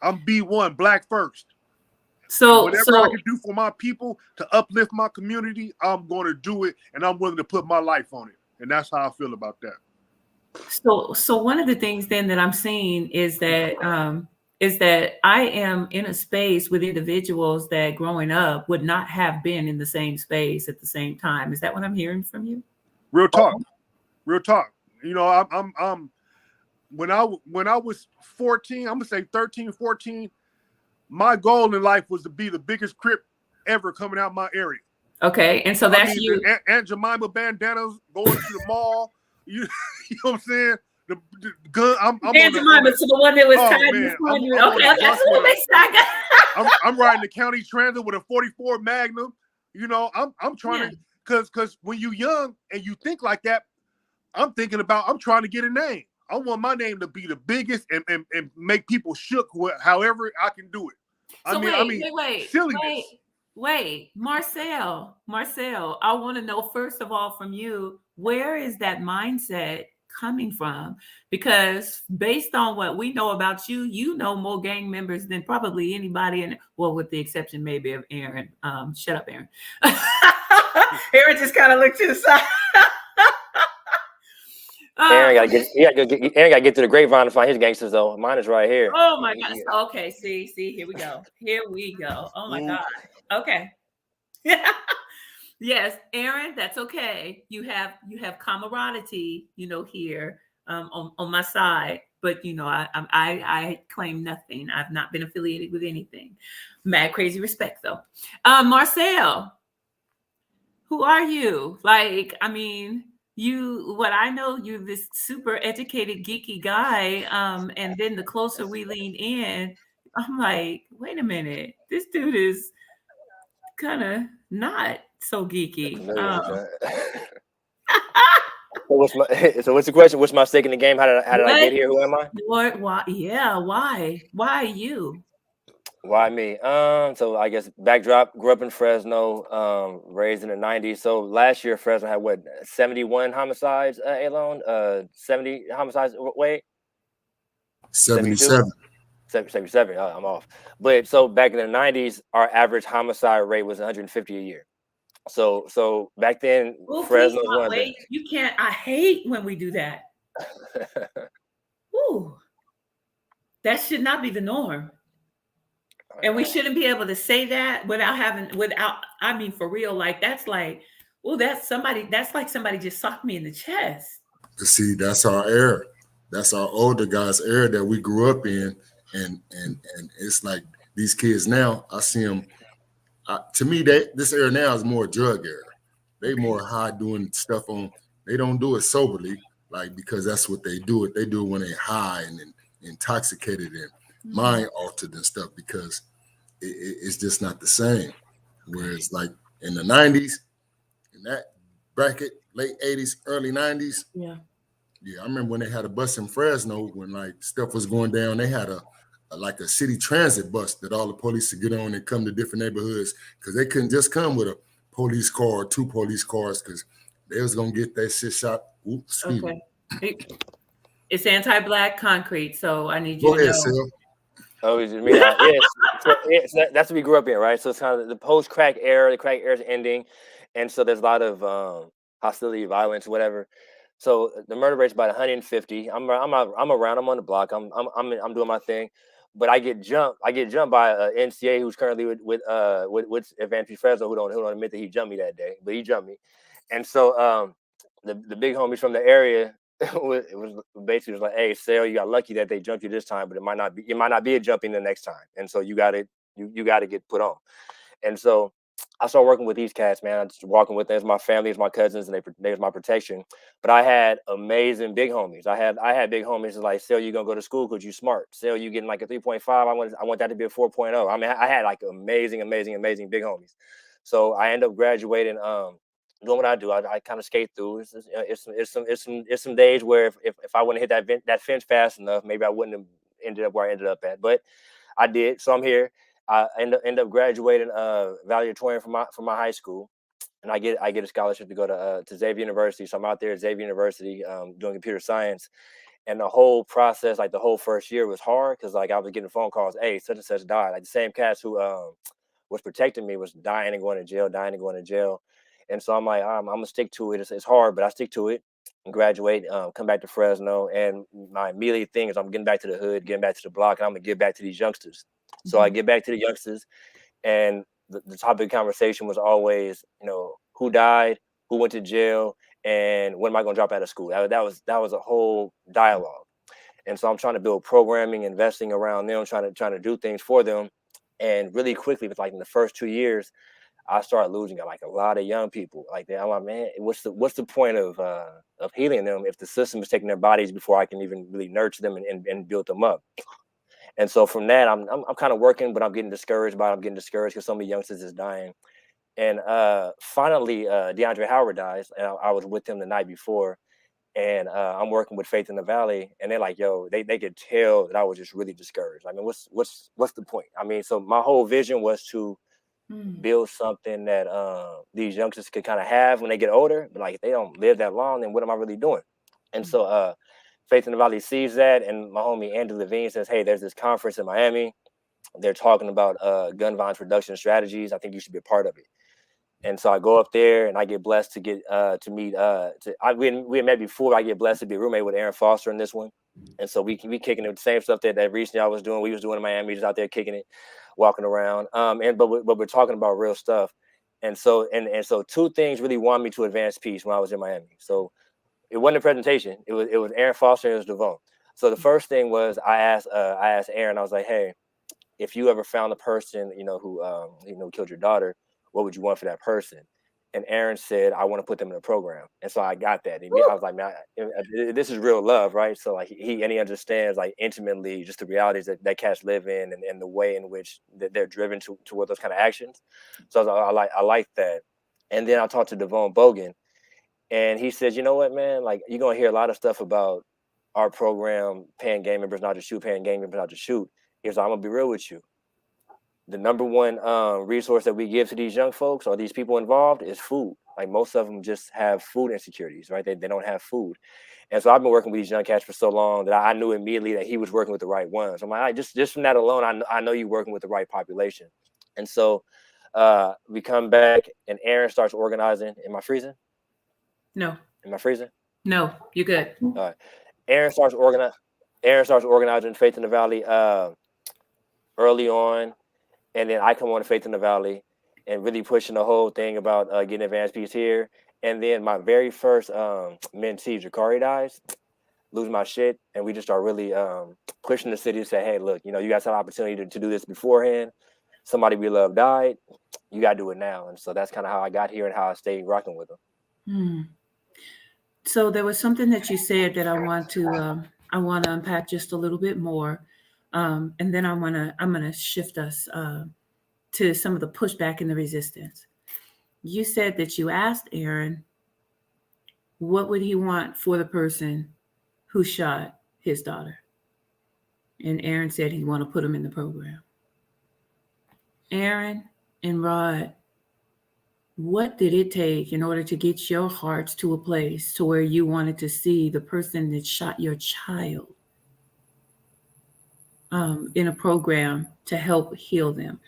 I'm B1, Black first. So whatever I can do for my people to uplift my community, I'm going to do it, and I'm willing to put my life on it. And that's how I feel about that. So one of the things then that I'm seeing is that I am in a space with individuals that growing up would not have been in the same space at the same time. Is that what I'm hearing from you? Real talk. You know, I'm when I was 14, I'm gonna say 13, 14, my goal in life was to be the biggest Crip ever coming out my area. Okay, and so that's you. Aunt Jemima bandanas, going to the mall. You know what I'm saying? The gun. I'm Aunt Jemima, so the one that was tied in the okay, that's a little bit I'm riding the county transit with a 44 Magnum. You know, I'm trying to, because when you young and you think like that, I'm trying to get a name. I want my name to be the biggest and make people shook however I can do it. So wait, silliness. Wait, Marcel, I want to know first of all from you, where is that mindset coming from? Because based on what we know about you, you know more gang members than probably anybody with the exception maybe of Aaron. Shut up, Aaron. Aaron just kind of looked to the side. Aaron gotta get to the grapevine to find his gangsters though. Mine is right here. Oh my gosh. Okay, see, here we go. Oh my God. Okay. Yes, Aaron, that's okay. You have camaraderie, you know, here on my side, but you know, I claim nothing. I've not been affiliated with anything. Mad crazy respect though. Marcel, who are you? Like, I mean, what I know, you're this super educated, geeky guy. And then the closer we lean in, I'm like, wait a minute, this dude is kind of not so geeky. So what's the question? What's my stake in the game? How did I get here? Who am I? Why? Yeah, why you? Why me? So I guess backdrop, grew up in Fresno, raised in the 90s. So last year Fresno had what, 71 homicides, Elon? 70 homicides, wait? 77. 77. I'm off. But so back in the 90s, our average homicide rate was 150 a year. So back then, Fresno was one of the... You can't. I hate when we do that. Ooh, that should not be the norm. And we shouldn't be able to say that without I mean, for real, like, that's like, oh, that's like somebody just socked me in the chest. See, that's our era. That's our older guys' era that we grew up in. And it's like these kids now, I see them, to me, this era now is more drug era. They more high doing stuff they don't do it soberly, like, because that's what they do. They do it when they're high and intoxicated and mind altered and stuff, because it's just not the same. Whereas like in the 90s, in that bracket, late 80s, early 90s. Yeah, I remember when they had a bus in Fresno when like stuff was going down. They had a city transit bus that all the police would get on and come to different neighborhoods, because they couldn't just come with a police car or 2 police cars, because they was gonna get that shit shot. Oops, okay. It's anti-black concrete, so I need you to know. Sil. Oh, yes. So that's what we grew up in, right? So it's kind of the post-crack era. The crack era is ending, and so there's a lot of hostility, violence, whatever. So the murder rate's about 150. I'm around. I'm on the block. I'm doing my thing, but I get jumped. I get jumped by a NCA who's currently with Advanced Peace Fresno, who don't admit that he jumped me that day, but he jumped me. And so the big homies from the area it was basically was like, hey, Sale, you got lucky that they jumped you this time, but it might not be a jumping the next time, and so you got to get put on. And so I started working with these cats, man. I just walking with them as my family, as my cousins, and they was my protection. But I had amazing big homies. I had big homies like, Sale, you gonna go to school because you smart. Sale, you getting like a 3.5. I want that to be a 4.0. I mean, I had like amazing big homies. So I ended up graduating. Doing what I do, I kind of skate through. It's some days where if I wouldn't hit that fence fast enough, maybe I wouldn't have ended up where I ended up at. But I did, so I'm here. I end up graduating valedictorian from my high school, and I get a scholarship to go to Xavier University. So I'm out there at Xavier University doing computer science, and the whole process, like the whole first year, was hard because like I was getting phone calls, hey, such and such died. Like the same cats who was protecting me was dying and going to jail. And so I'm like, I'm gonna stick to it. It's hard, but I stick to it and graduate, come back to Fresno. And my immediate thing is I'm getting back to the hood, getting back to the block, and I'm gonna give back to these youngsters. So I get back to the youngsters, and the topic of conversation was always, who died, who went to jail, and when am I gonna drop out of school? That was a whole dialogue. And so I'm trying to build programming, investing around them, trying to do things for them. And really quickly, with like in the first 2 years, I started losing like a lot of young people. Like I'm like, man, what's the point of healing them if the system is taking their bodies before I can even really nurture them and build them up? And so from that, I'm kind of working, but I'm getting discouraged because so many youngsters is dying. And finally, DeAndre Howard dies, and I was with him the night before, and I'm working with Faith in the Valley, and they're like, yo, they could tell that I was just really discouraged. I mean, what's the point? I mean, so my whole vision was to build something that these youngsters could kind of have when they get older, but like if they don't live that long, then what am I really doing? And so Faith in the Valley sees that, and my homie Andrew Levine says, hey, there's this conference in Miami. They're talking about gun violence reduction strategies. I think you should be a part of it. And so I go up there, and I get blessed to get to meet. We had met before. I get blessed to be a roommate with Aaron Foster in this one, and so we kicking it, the same stuff that recently I was doing. We was doing in Miami, just out there kicking it, walking around. But we're talking about real stuff, and so two things really wanted me to advance peace when I was in Miami. So it wasn't a presentation. It was Aaron Foster and it was Devon. So the first thing was I asked Aaron. I was like, hey, if you ever found a person who killed your daughter, what would you want for that person? And Aaron said, I want to put them in a program. And so I got that. And I was like, man, this is real love, right? So like he understands like intimately just the realities that cats live in and the way in which they're driven toward those kind of actions. So I like that. And then I talked to Devon Bogan, and he says, you know what, man, like you're gonna hear a lot of stuff about our program paying gang members not to shoot, paying gang members not to shoot. Here's, I'm gonna be real with you. The number one resource that we give to these young folks or these people involved is food. Like most of them just have food insecurities, right? They don't have food. And so I've been working with these young cats for so long that I knew immediately that he was working with the right ones. I'm like, just from that alone, I know you're working with the right population. And so we come back, and Aaron starts organizing. Am I freezing? No. Am I freezing? No, you're good. All right. Aaron starts organizing Faith in the Valley early on. And then I come on to Faith in the Valley and really pushing the whole thing about getting advanced peace here. And then my very first mentee, Jakari, dies, lose my shit. And we just start really pushing the city to say, hey, look, you guys have an opportunity to do this beforehand. Somebody we love died. You got to do it now. And so that's kind of how I got here and how I stayed rocking with them. So there was something that you said that I want to unpack just a little bit more. And then I'm gonna shift us to some of the pushback and the resistance. You said that you asked Aaron, what would he want for the person who shot his daughter? And Aaron said he'd want to put him in the program. Aaron and Rod, what did it take in order to get your hearts to a place to where you wanted to see the person that shot your child in a program to help heal them?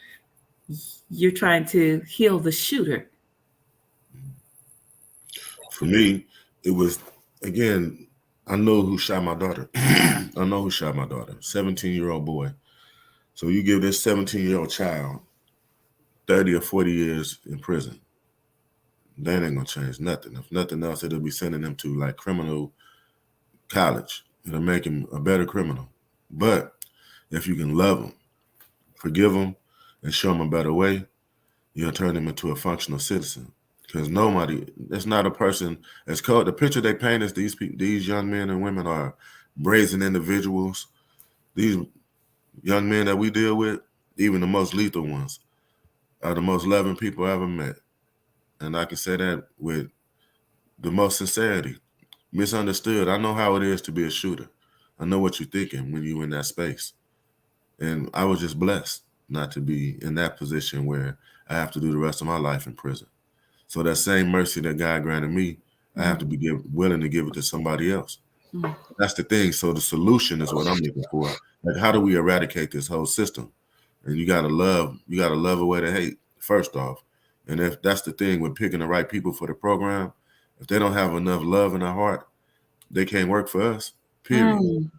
You're trying to heal the shooter. For me, it was, again, I know who shot my daughter. I know who shot my daughter, 17-year-old boy. So you give this 17-year-old child 30 or 40 years in prison. That ain't gonna change nothing. If nothing else, it'll be sending him to like criminal college. It'll make him a better criminal. But if you can love him, forgive him, and show him a better way, you'll turn him into a functional citizen. Because there's not a person as cold. The picture they paint is these young men and women are brazen individuals. These young men that we deal with, even the most lethal ones, are the most loving people I ever met. And I can say that with the most sincerity. Misunderstood. I know how it is to be a shooter. I know what you're thinking when you're in that space. And I was just blessed not to be in that position where I have to do the rest of my life in prison. So that same mercy that God granted me, I have to be willing to give it to somebody else. That's the thing. So the solution is what I'm looking for. Like, how do we eradicate this whole system? And you gotta love a way to hate, first off. And if that's the thing with picking the right people for the program, if they don't have enough love in their heart, they can't work for us. Period.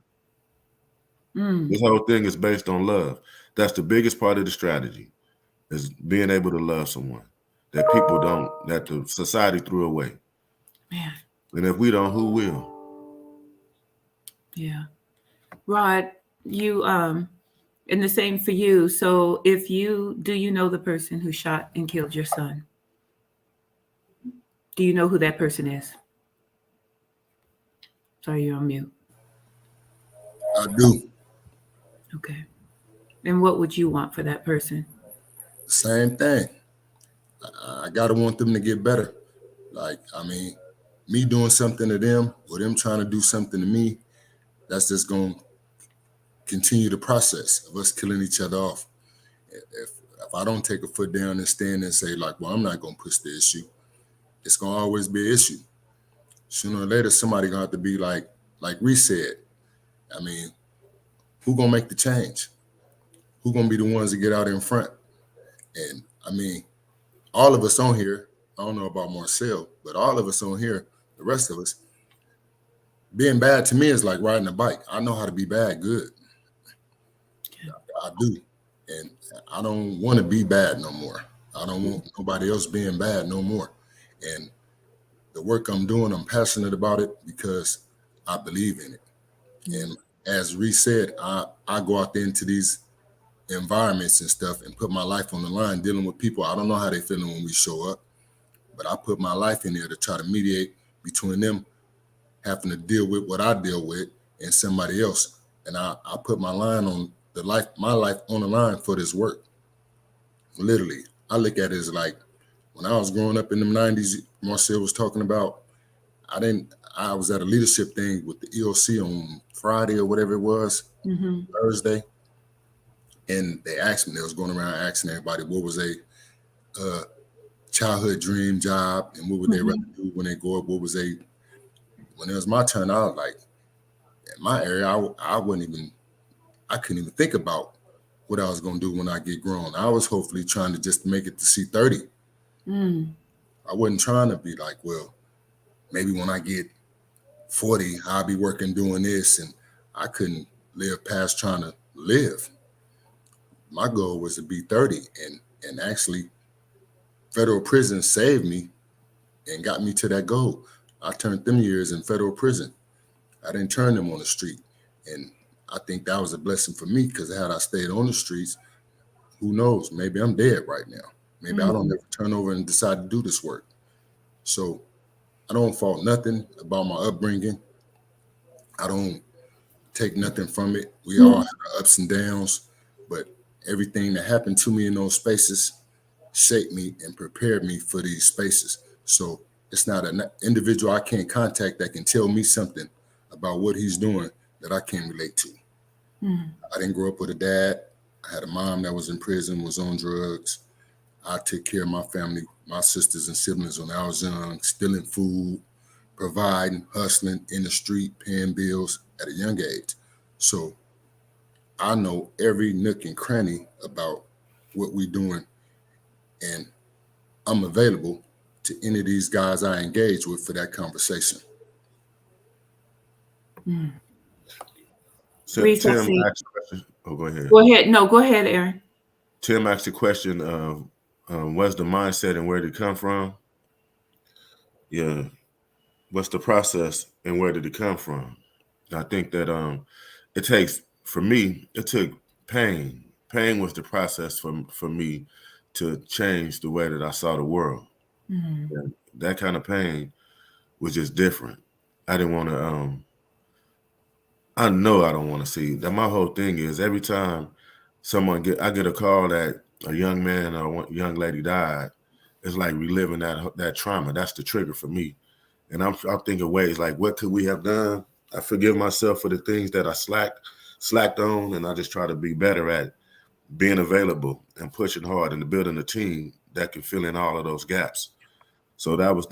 This whole thing is based on love. That's the biggest part of the strategy, is being able to love someone that people don't, that the society threw away. Man. And if we don't, who will? Yeah. Rod, you and the same for you. So do you know the person who shot and killed your son? Do you know who that person is? Sorry, you're on mute. I do. Okay. And what would you want for that person? Same thing. I gotta want them to get better. Like, I mean, me doing something to them or them trying to do something to me, that's just gonna continue the process of us killing each other off. If I don't take a foot down and stand and say, like, well, I'm not gonna push the issue, it's gonna always be an issue. Sooner or later, somebody gonna have to be like Reese said. I mean, who gonna make the change? Who gonna be the ones to get out in front? And I mean, all of us on here, I don't know about Marcel, but all of us on here, the rest of us, being bad to me is like riding a bike. I know how to be bad good. I do. And I don't want to be bad no more. I don't want nobody else being bad no more. And the work I'm doing, I'm passionate about it because I believe in it. And as Reese said, I go out there into these environments and stuff and put my life on the line dealing with people. I don't know how they feeling when we show up, but I put my life in there to try to mediate between them having to deal with what I deal with and somebody else. And I put my line on my life on the line for this work. Literally, I look at it as like when I was growing up in the 90s, Marcel was talking about, I was at a leadership thing with the EOC on Friday or whatever it was, Thursday. And they asked me, they was going around asking everybody what was a childhood dream job and what would they rather do when they grow up? When it was my turn, I was like, in my area, I couldn't even think about what I was going to do when I get grown. I was hopefully trying to just make it to C30. I wasn't trying to be like, well, maybe when I get 40, I'll be working doing this. And I couldn't live past trying to live. My goal was to be 30. And actually, federal prison saved me and got me to that goal. I turned them years in federal prison. I didn't turn them on the street. And I think that was a blessing for me because had I stayed on the streets, who knows? Maybe I'm dead right now. Maybe I don't ever turn over and decide to do this work. So I don't fault nothing about my upbringing. I don't take nothing from it. We all have our ups and downs, but everything that happened to me in those spaces shaped me and prepared me for these spaces. So it's not an individual I can't contact that can tell me something about what he's doing that I can't relate to. I didn't grow up with a dad. I had a mom that was in prison, was on drugs. I took care of my family, my sisters and siblings when I was young, stealing food, providing, hustling in the street, paying bills at a young age. So I know every nook and cranny about what we're doing, and I'm available to any of these guys I engage with for that conversation. So Reese, I Tim see. asked a question. Oh, go ahead. Go ahead. No, go ahead, Aaron. Tim asked a question of what's the mindset and where did it come from? Yeah. What's the process and where did it come from? I think that it takes, for me, it took pain. Pain was the process for me to change the way that I saw the world. Mm-hmm. And that kind of pain was just different. I didn't want to, I know I don't want to see that. My whole thing is every time I get a call that a young man or a young lady died, it's like reliving that trauma. That's the trigger for me. And I'm thinking ways like, what could we have done? I forgive myself for the things that I slacked on, and I just try to be better at being available and pushing hard and building a team that can fill in all of those gaps. So that was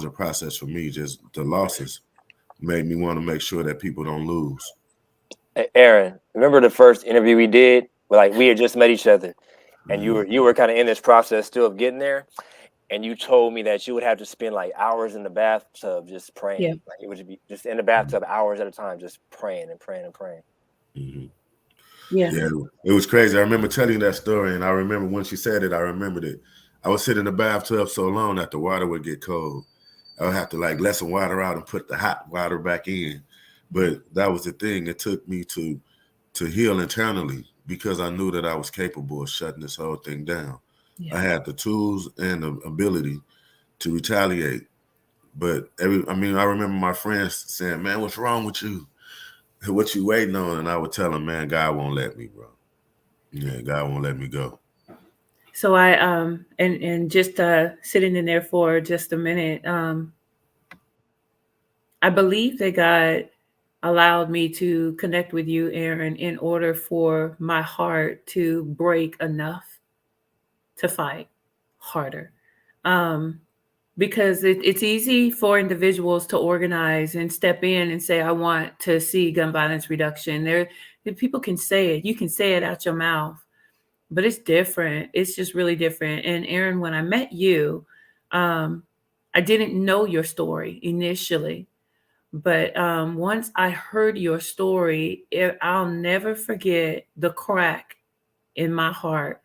a process for me. Just the losses made me want to make sure that people don't lose. Hey, Aaron, remember the first interview we did? Like we had just met each other, and you were kind of in this process still of getting there. And you told me that you would have to spend like hours in the bathtub just praying. Yeah. Like it would be just in the bathtub hours at a time, just praying and praying and praying. Mm-hmm. Yeah. Yeah, it was crazy. I remember telling you that story, and I remember when she said it, I remembered it. I would sit in the bathtub so long that the water would get cold. I would have to like let some water out and put the hot water back in. But that was the thing. It took me to heal internally because I knew that I was capable of shutting this whole thing down. Yeah. I had the tools and the ability to retaliate. But I remember my friends saying, man, what's wrong with you? What you waiting on? And I would tell them, man, God won't let me, bro. Yeah, God won't let me go. So I and just sitting in there for just a minute, I believe that God allowed me to connect with you, Aaron, in order for my heart to break enough to fight harder. Um, because it's easy for individuals to organize and step in and say, I want to see gun violence reduction. People can say it. You can say it out your mouth, but it's different. It's just really different. And Aaron, when I met you, um, I didn't know your story initially, but once I heard your story, I'll never forget the crack in my heart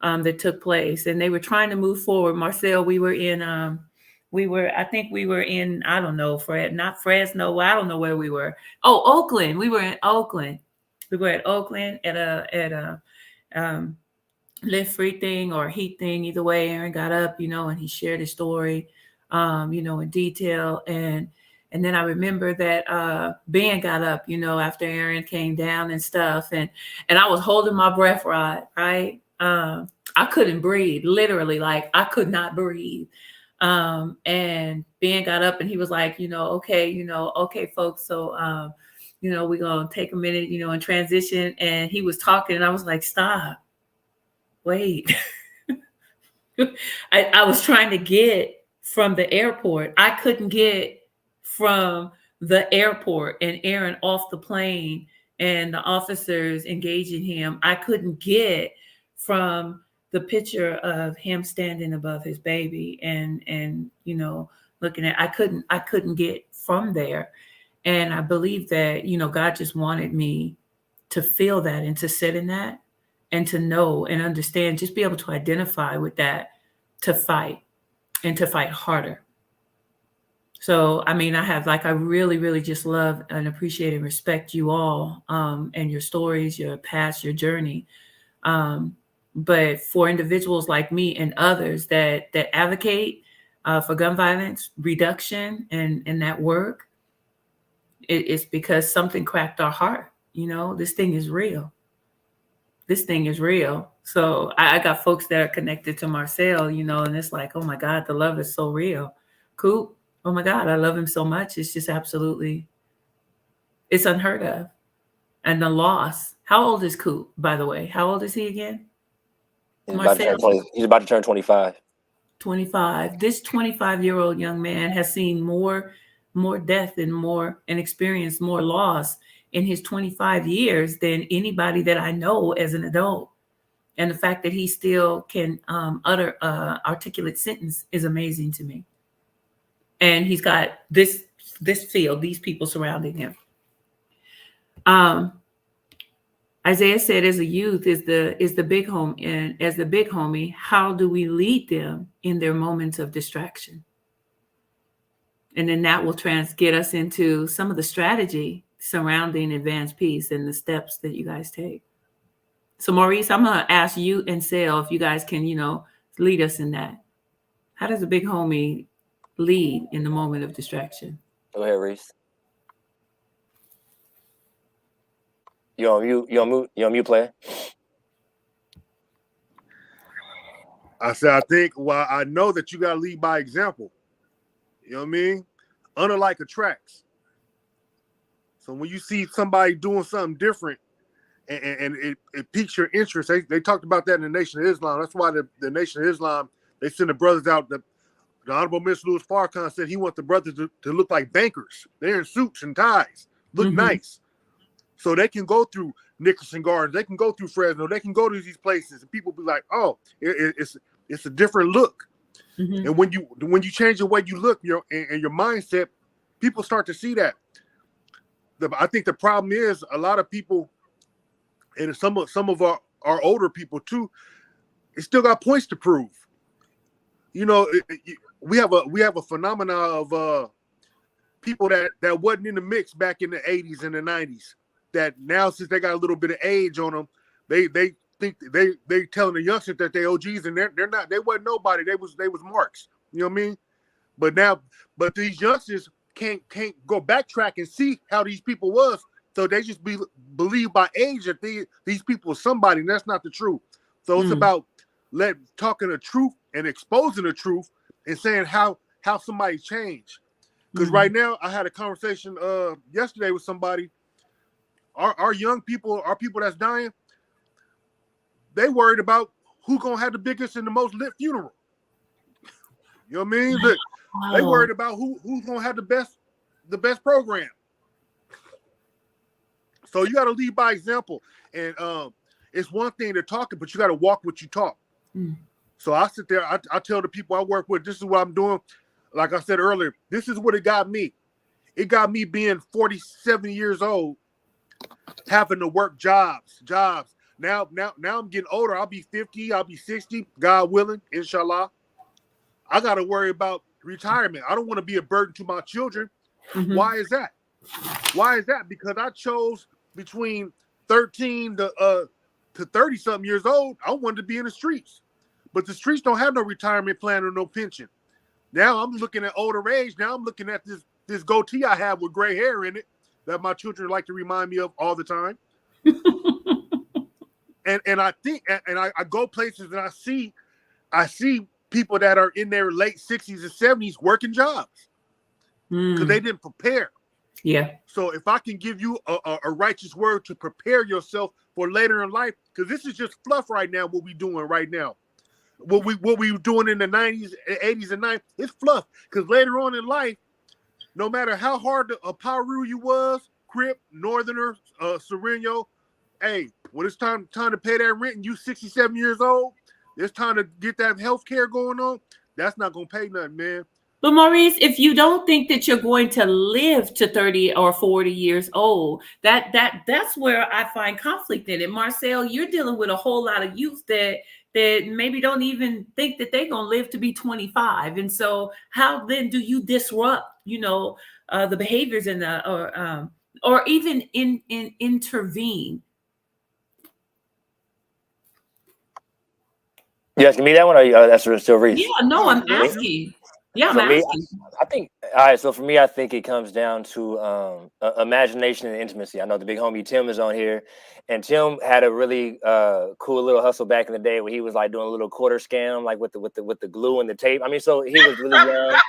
that took place. And they were trying to move forward. Marcel, I think we were in, I don't know, not Fresno. I don't know where we were. Oh, Oakland. We were in Oakland. We were at Oakland at a lift free thing or heat thing. Either way, Aaron got up, and he shared his story, in detail. And then I remember that Ben got up, after Aaron came down and stuff. And I was holding my breath, right? I couldn't breathe, literally, like I could not breathe. And Ben got up and he was like, okay, folks. So, we're going to take a minute, and transition. And he was talking and I was like, stop, wait. I was trying to get from the airport. I couldn't get from the airport and Aaron off the plane and the officers engaging him. I couldn't get from the picture of him standing above his baby and looking at, I couldn't get from there. And I believe that, God just wanted me to feel that and to sit in that and to know and understand, just be able to identify with that, to fight and to fight harder. So, I really, really just love and appreciate and respect you all and your stories, your past, your journey. But for individuals like me and others that advocate for gun violence reduction and that work, it's because something cracked our heart. This thing is real. This thing is real. So I got folks that are connected to Marcel, and it's like, oh my God, the love is so real. Coop, oh my God, I love him so much. It's just it's unheard of. And the loss. How old is Coop, by the way? How old is he again? He's about to turn 25. 25. This 25-year-old young man has seen more death and experienced more loss in his 25 years than anybody that I know as an adult. And the fact that he still can utter articulate sentence is amazing to me. And he's got this field, these people surrounding him. Isaiah said, as a youth, is the big home, and as the big homie, how do we lead them in their moments of distraction? And then that will get us into some of the strategy surrounding advanced peace and the steps that you guys take. So Maurice, I'm gonna ask you and Sal if you guys can, lead us in that. How does a big homie lead in the moment of distraction? Go ahead, Reese. You on mute, player. I said, I think, well, I know that you got to lead by example. You know what I mean? Unlike attracts. So when you see somebody doing something different and it piques your interest, they talked about that in the Nation of Islam. That's why the Nation of Islam, they send the brothers out. The Honorable Mr. Louis Farrakhan said he wants the brothers to look like bankers. They're in suits and ties, look nice. So they can go through Nickerson Gardens, they can go through Fresno, they can go to these places, and people be like, "Oh, it's a different look." And when you change the way you look, and your mindset, people start to see that. I think the problem is a lot of people, and some of our older people too, it still got points to prove. We have a phenomena of people that wasn't in the mix back in the 80s and the 90s. That now, since they got a little bit of age on them, they think they telling the youngsters that they OGs, and they're not. They wasn't nobody. They was marks. You know what I mean? But these youngsters can't go backtrack and see how these people was. So they just believe by age that these people are somebody, and that's not the truth. So it's about talking the truth and exposing the truth and saying how somebody changed. Because right now, I had a conversation yesterday with somebody. Our young people, our people that's dying, they worried about who's gonna have the biggest and the most lit funeral. You know what I mean? They worried about who's gonna have the best program. So you got to lead by example, and it's one thing to talk it, but you got to walk what you talk. So I sit there, I tell the people I work with, this is what I'm doing. Like I said earlier, this is what it got me. It got me being 47 years old, having to work jobs. Now I'm getting older. I'll be 50, I'll be 60, God willing, inshallah. I got to worry about retirement. I don't want to be a burden to my children. Why is that? Because I chose between 13 to 30 something years old. I wanted to be in the streets, but the streets don't have no retirement plan or no pension. Now I'm looking at older age. Now I'm looking at this goatee I have with gray hair in it that my children like to remind me of all the time. and I think, and I go places and I see people that are in their late 60s and 70s working jobs because they didn't prepare. Yeah. So if I can give you a righteous word to prepare yourself for later in life, because this is just fluff right now, what we doing right now. What we were doing in the 90s, 80s, and 90s, it's fluff. Because later on in life, no matter how hard a Piru you was, Crip, Northerner, Sereno, hey, when it's time to pay that rent and you 67 years old, it's time to get that health care going on, that's not going to pay nothing, man. But Maurice, if you don't think that you're going to live to 30 or 40 years old, that's where I find conflict in it. Marcel, you're dealing with a whole lot of youth that maybe don't even think that they're going to live to be 25. And so how then do you disrupt, the behaviors in or even intervene? You asking me that one, or that's still Reese? Yeah, no, I'm asking. Yeah, I'm asking. I think, all right, so for me, I think it comes down to imagination and intimacy. I know the big homie Tim is on here, and Tim had a really cool little hustle back in the day where he was like doing a little quarter scam, like with the glue and the tape. I mean, so he was really young.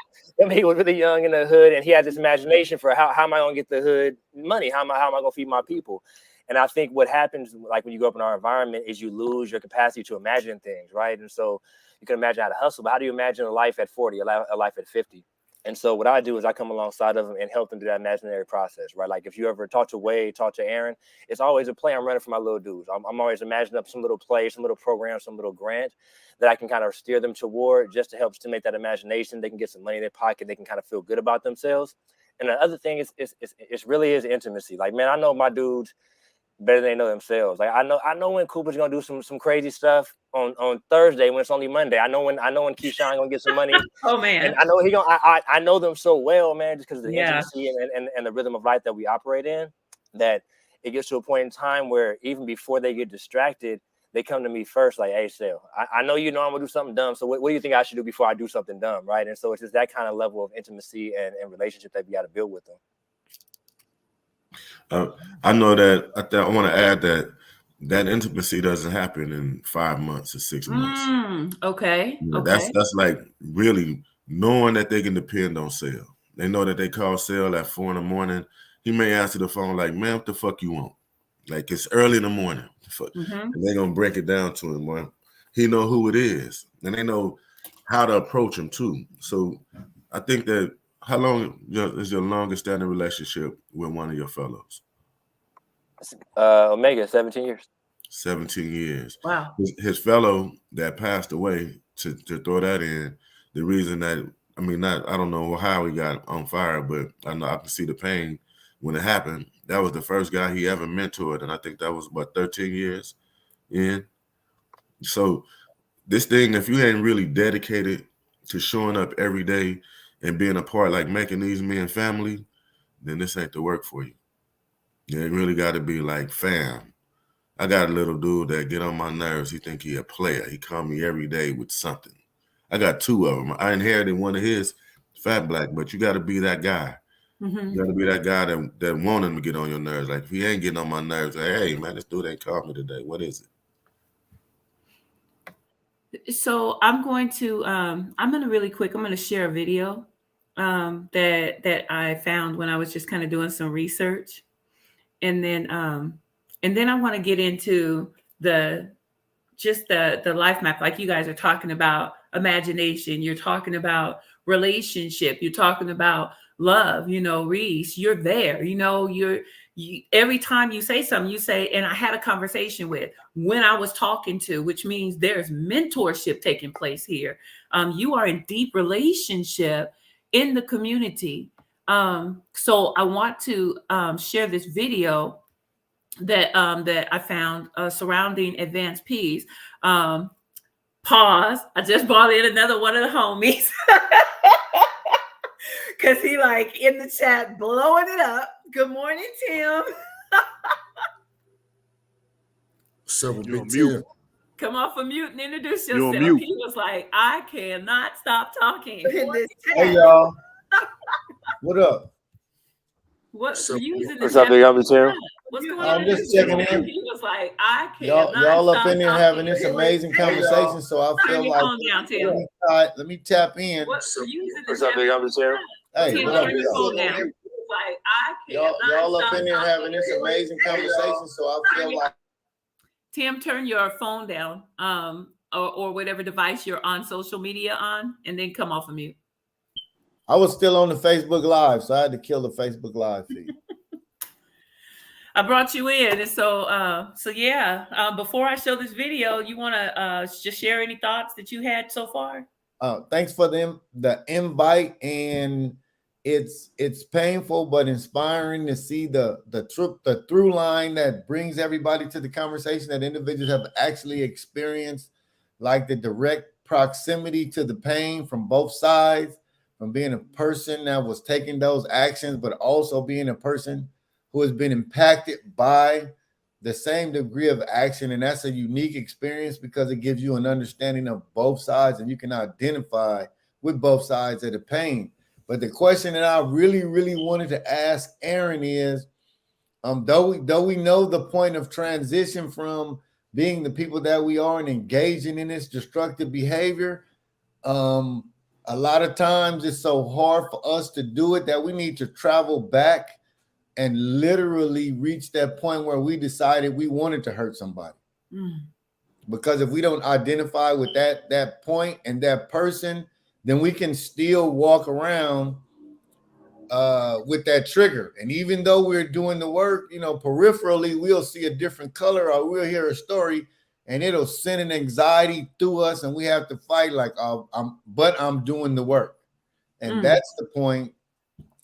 He was really young in the hood, and he had this imagination for how am I going to get the hood money? How am I going to feed my people? And I think what happens, like when you grow up in our environment, is you lose your capacity to imagine things, right? And so you can imagine how to hustle, but how do you imagine a life at 40, a life at 50? And so what I do is I come alongside of them and help them do that imaginary process, right? Like if you ever talk to Wade, talk to Aaron, it's always a play I'm running for my little dudes. I'm always imagining up some little play, some little program, some little grant that I can kind of steer them toward just to help stimulate that imagination. They can get some money in their pocket. They can kind of feel good about themselves. And the other thing is it really is intimacy. Like, man, I know my dudes better than they know themselves. Like I know when Cooper's gonna do some crazy stuff on Thursday when it's only Monday. I know when Keyshawn gonna get some money. Oh man. And I know he gonna I know them so well, man, just because of the intimacy and the rhythm of life that we operate in, that it gets to a point in time where even before they get distracted, they come to me first, like, hey, Sale, I know I'm gonna do something dumb. So what do you think I should do before I do something dumb, right? And so it's just that kind of level of intimacy and relationship that we got to build with them. I know that I want to add that intimacy doesn't happen in 5 months or 6 months. Okay. That's like really knowing that they can depend on Sale. They know that they call Sale at 4 a.m. He may answer the phone like, man, what the fuck you want? Like it's early in the morning. And they're gonna break it down to him. Well, he know who it is, and they know how to approach him too. So I think that how long is your longest standing relationship with one of your fellows? Omega, 17 years. 17 years. Wow. His fellow that passed away, to throw that in, the reason that, I don't know how he got on fire, but I know I can see the pain when it happened. That was the first guy he ever mentored, and I think that was, 13 years in? So this thing, if you ain't really dedicated to showing up every day and being a part, like making these men family, then this ain't the work for you. Yeah, it really got to be like fam. I got a little dude that get on my nerves. He think he a player. He call me every day with something. I got 2 of them. I inherited one of his, Fat Black, but you got to be that guy. You got to be that guy that want him to get on your nerves. Like if he ain't getting on my nerves, like, hey man, this dude ain't called me today. What is it? So I'm going to really quick. I'm going to share a video that I found when I was just kind of doing some research, and then I want to get into the life map, like you guys are talking about imagination. You're talking about relationship. You're talking about love. Reese, you're there. You every time you say something, you say, and I had a conversation with when I was talking to, which means there's mentorship taking place here. You are in deep relationship in the community. So I want to share this video that I found surrounding advanced P's. Pause. I just brought in another one of the homies because he like in the chat blowing it up. Good morning, Tim. Several You're big mute. Tim. Come off of mute and introduce You're yourself. mute. He was like, I cannot stop talking. In this Hey chat. y'all, what up? What you using What's the up, Big Homie Tim? What's going I'm on? just checking in. He was like, I Y'all cannot up stop in here talking. having this amazing conversation, so I Turn feel your like phone down, Tim. let me tap in. What you using the What's up, Big Homie Tim? Hey, Tim, what up, turn your y'all? phone down. He was like, I cannot Y'all up stop in here talking. having this amazing conversation, so I feel like Tim, turn your phone down, or whatever device you're on social media on, and then come off of mute. I was still on the Facebook Live, so I had to kill the Facebook Live feed. I brought you in, and so yeah. Before I show this video, you want to just share any thoughts that you had so far? Thanks for the invite, and it's painful but inspiring to see the through line that brings everybody to the conversation, that individuals have actually experienced, like the direct proximity to the pain from both sides, from being a person that was taking those actions, but also being a person who has been impacted by the same degree of action. And that's a unique experience because it gives you an understanding of both sides, and you can identify with both sides of the pain. But the question that I really, really wanted to ask Aaron is, though we know the point of transition from being the people that we are and engaging in this destructive behavior, a lot of times it's so hard for us to do it that we need to travel back and literally reach that point where we decided we wanted to hurt somebody. Because if we don't identify with that point and that person, then we can still walk around with that trigger. And even though we're doing the work, peripherally, we'll see a different color or we'll hear a story and it'll send an anxiety through us and we have to fight like, I'm doing the work. And that's the point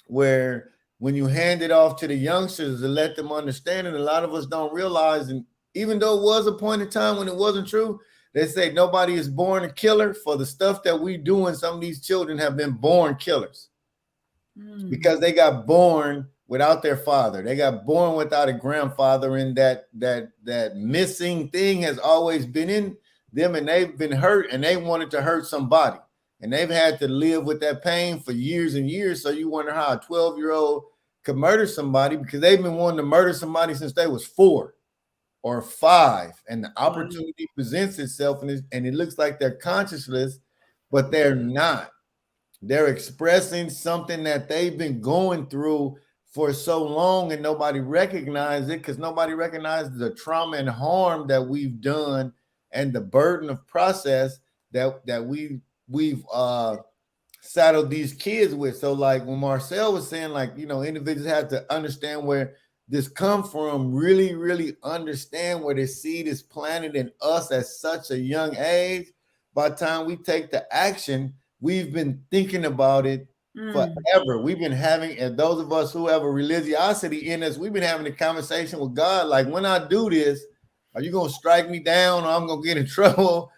where when you hand it off to the youngsters to let them understand it, a lot of us don't realize, and even though it was a point in time when it wasn't true, they say nobody is born a killer. For the stuff that we do, and some of these children have been born killers because they got born without their father. They got born without a grandfather, and that missing thing has always been in them, and they've been hurt, and they wanted to hurt somebody. And they've had to live with that pain for years and years. So you wonder how a 12-year-old could murder somebody, because they've been wanting to murder somebody since they was 4 or 5. And the opportunity presents itself, and it looks like they're conscienceless, but they're not. They're expressing something that they've been going through for so long, and nobody recognized it because nobody recognized the trauma and harm that we've done and the burden of process that we've saddled these kids with. So like when Marcel was saying, like, individuals have to understand where this come from, really, really understand where the seed is planted in us at such a young age. By the time we take the action, we've been thinking about it forever. We've been having, and those of us who have a religiosity in us, we've been having a conversation with God. Like, when I do this, are you going to strike me down or I'm going to get in trouble?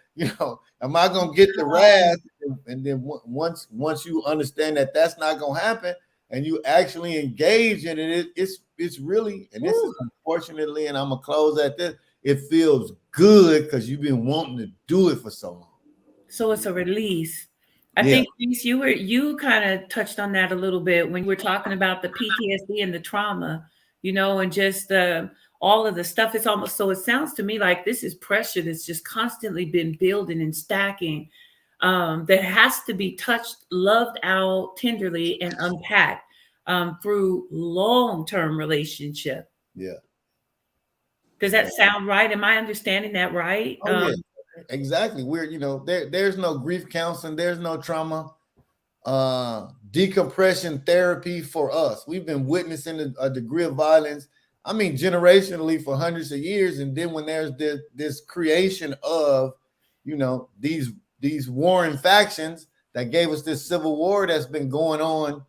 Am I going to get the wrath? And then once you understand that that's not going to happen and you actually engage in it, it's really, and this is unfortunately, and I'm going to close at this, it feels good because you've been wanting to do it for so long. So it's a release. I think you kind of touched on that a little bit when you were talking about the PTSD and the trauma, and just all of the stuff. It's almost, so it sounds to me like this is pressure that's just constantly been building and stacking, that has to be touched, loved out tenderly, and unpacked through long-term relationship. Yeah. Does that sound right? Am I understanding that right? Yeah. Exactly. We're, there's no grief counseling, there's no trauma decompression therapy for us. We've been witnessing a degree of violence, I mean, generationally for hundreds of years. And then when there's this creation of, these warring factions that gave us this civil war that's been going on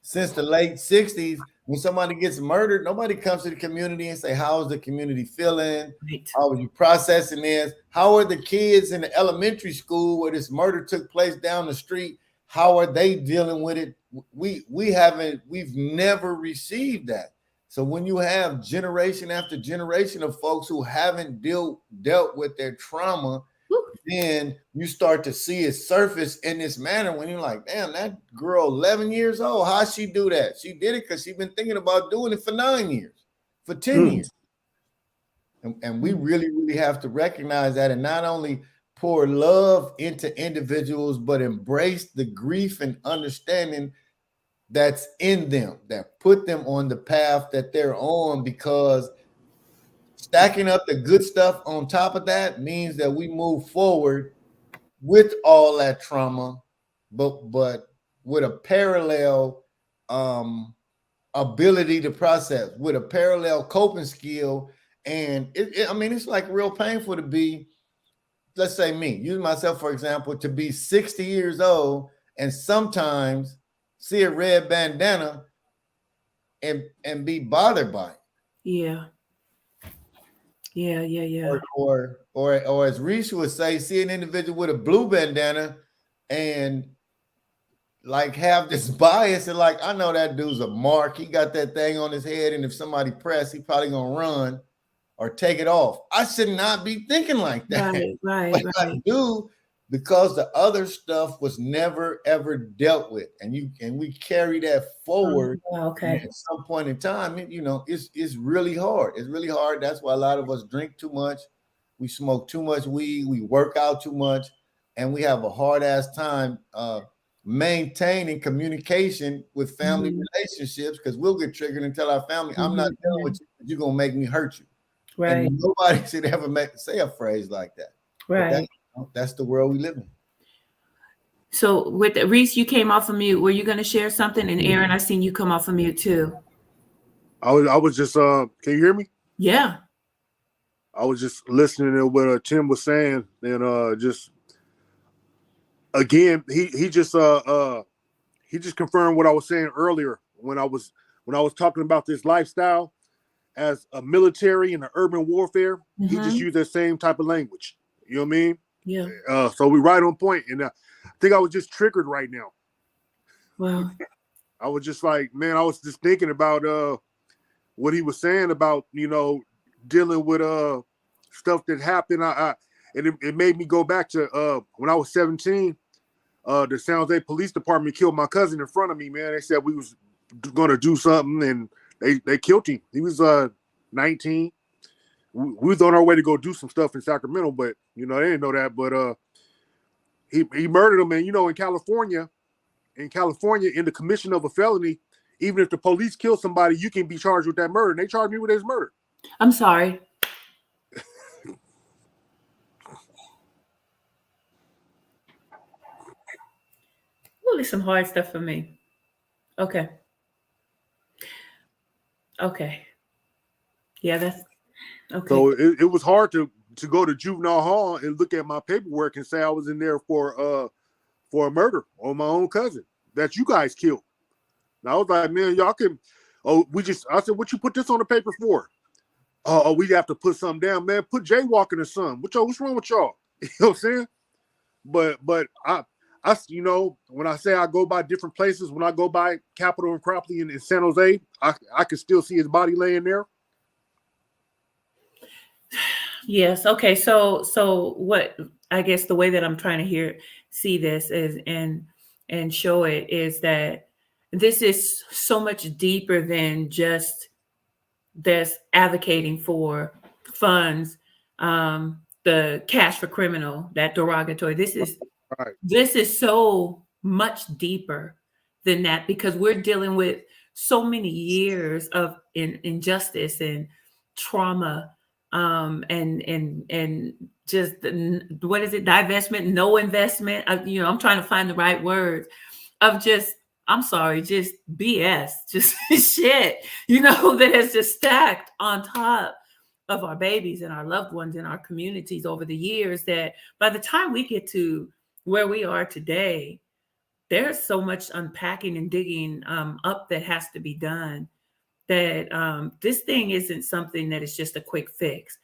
since the late 60s, when somebody gets murdered, nobody comes to the community and say, how is the community feeling? Right. How are you processing this? How are the kids in the elementary school where this murder took place down the street? How are they dealing with it? We've never received that. So when you have generation after generation of folks who haven't dealt with their trauma, then you start to see it surface in this manner when you're like, damn, that girl 11 years old, how'd she do that? She did it because she's been thinking about doing it for 9 years, for 10 years. And we really, really have to recognize that, and not only pour love into individuals, but embrace the grief and understanding that's in them, that put them on the path that they're on, because stacking up the good stuff on top of that means that we move forward with all that trauma, but with a parallel ability to process, with a parallel coping skill. And it's like real painful to be, let's say me, use myself for example, to be 60 years old and sometimes see a red bandana and be bothered by it. Yeah. Or as Reese would say, see an individual with a blue bandana and like have this bias and like, I know that dude's a mark. He got that thing on his head, and if somebody press, he probably gonna run or take it off. I should not be thinking like that. Right. I do, because the other stuff was never ever dealt with, and we carry that forward. Okay. At some point in time, it's really hard. It's really hard. That's why a lot of us drink too much, we smoke too much weed, we work out too much, and we have a hard ass time maintaining communication with family relationships, because we'll get triggered and tell our family, I'm not dealing with you, you're gonna make me hurt you. Right. And nobody should ever say a phrase like that. Right. That's the world we live in. So with Reese, you came off of mute. Were you going to share something? And Aaron, I seen you come off of mute too. I was just can you hear me? Yeah. I was just listening to what Tim was saying, and just again, he just confirmed what I was saying earlier when I was talking about this lifestyle as a military and an urban warfare. He just used that same type of language. You know what I mean? Yeah. So we right on point, and I think I was just triggered right now. Wow. I was just like, man, I was just thinking about what he was saying about, you know, dealing with stuff that happened. And it made me go back to when I was 17. The San Jose Police Department killed my cousin in front of me, man. They said we was going to do something, and they killed him. He was 19. We was on our way to go do some stuff in Sacramento, but, you know, they didn't know that. But he murdered him. And, you know, in California, in the commission of a felony, even if the police kill somebody, you can be charged with that murder. And they charged me with his murder. I'm sorry. Really some hard stuff for me. Okay. Okay. Yeah, that's okay. So it was hard to go to juvenile hall and look at my paperwork and say I was in there for a murder on my own cousin that you guys killed. And I was like, man, y'all can. I said, what you put this on the paper for? Oh, we have to put something down, man. Put jaywalking or something. What's wrong with y'all? You know what I'm saying? But I, you know, when I say I go by different places, when I go by Capitol and Cropley in San Jose, I can still see his body laying there. Yes. Okay. So what I guess the way that I'm trying to see this is and show it is that this is so much deeper than just this advocating for funds, the cash for criminal, that derogatory. This is so much deeper than that, because we're dealing with so many years of injustice and trauma, and just what is it? Divestment, no investment. You know, I'm trying to find the right words of just, I'm sorry, just BS, just shit, you know, that has just stacked on top of our babies and our loved ones in our communities over the years, that by the time we get to where we are today, there's so much unpacking and digging up that has to be done, that this thing isn't something that is just a quick fix.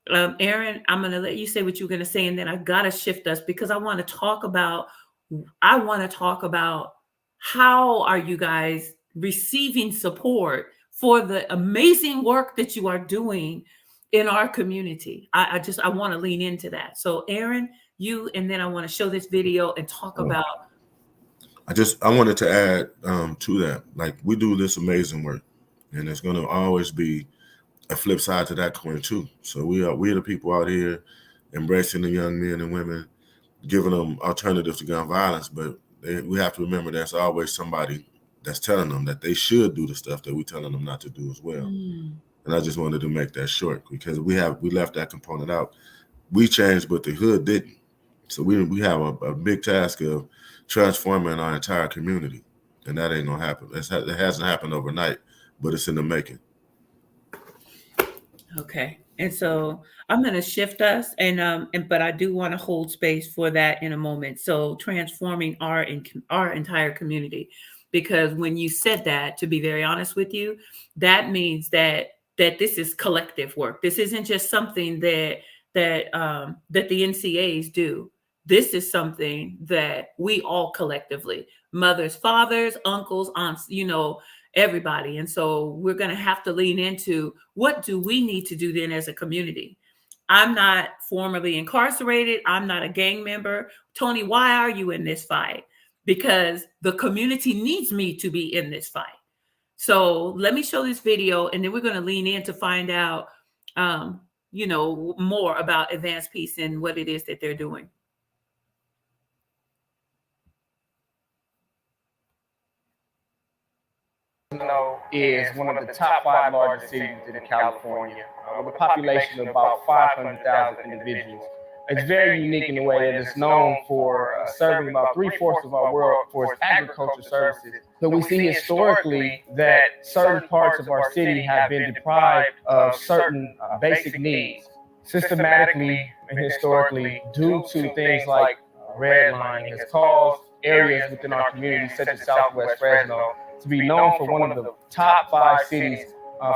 Aaron, I'm going to let you say what you're going to say, and then I got to shift us, because I want to talk about how are you guys receiving support for the amazing work that you are doing in our community. I want to lean into that. So Aaron, you, and then I want to show this video and talk about. I wanted to add to that, like, we do this amazing work, and there's going to always be a flip side to that coin too. So we're the people out here embracing the young men and women, giving them alternatives to gun violence, but we have to remember there's always somebody that's telling them that they should do the stuff that we're telling them not to do as well. And I just wanted to make that short, because we left that component out. We changed, but the hood didn't. So we have a big task of transforming our entire community, and that ain't gonna happen. It hasn't happened overnight, but it's in the making. Okay. And so I'm going to shift us, but I do want to hold space for that in a moment. So transforming our entire community, because when you said that, to be very honest with you, that means that this is collective work. This isn't just something that the NCAs do. This is something that we all collectively, mothers, fathers, uncles, aunts, you know, everybody. And so we're going to have to lean into, what do we need to do then as a community? I'm not formerly incarcerated. I'm not a gang member. Tony, why are you in this fight? Because the community needs me to be in this fight. So let me show this video, and then we're going to lean in to find out, you know, more about Advanced Peace and what it is that they're doing. Is one of the top 5 largest cities in California, with a population of about 500,000 individuals. It's very unique in the way that it's known for serving about 3/4 of our world for its agriculture services. But we see historically that certain parts of our city have been deprived of certain basic needs, systematically and historically, due to things like redlining has caused areas within our community, such as Southwest Fresno, to be known for one of the top 5 cities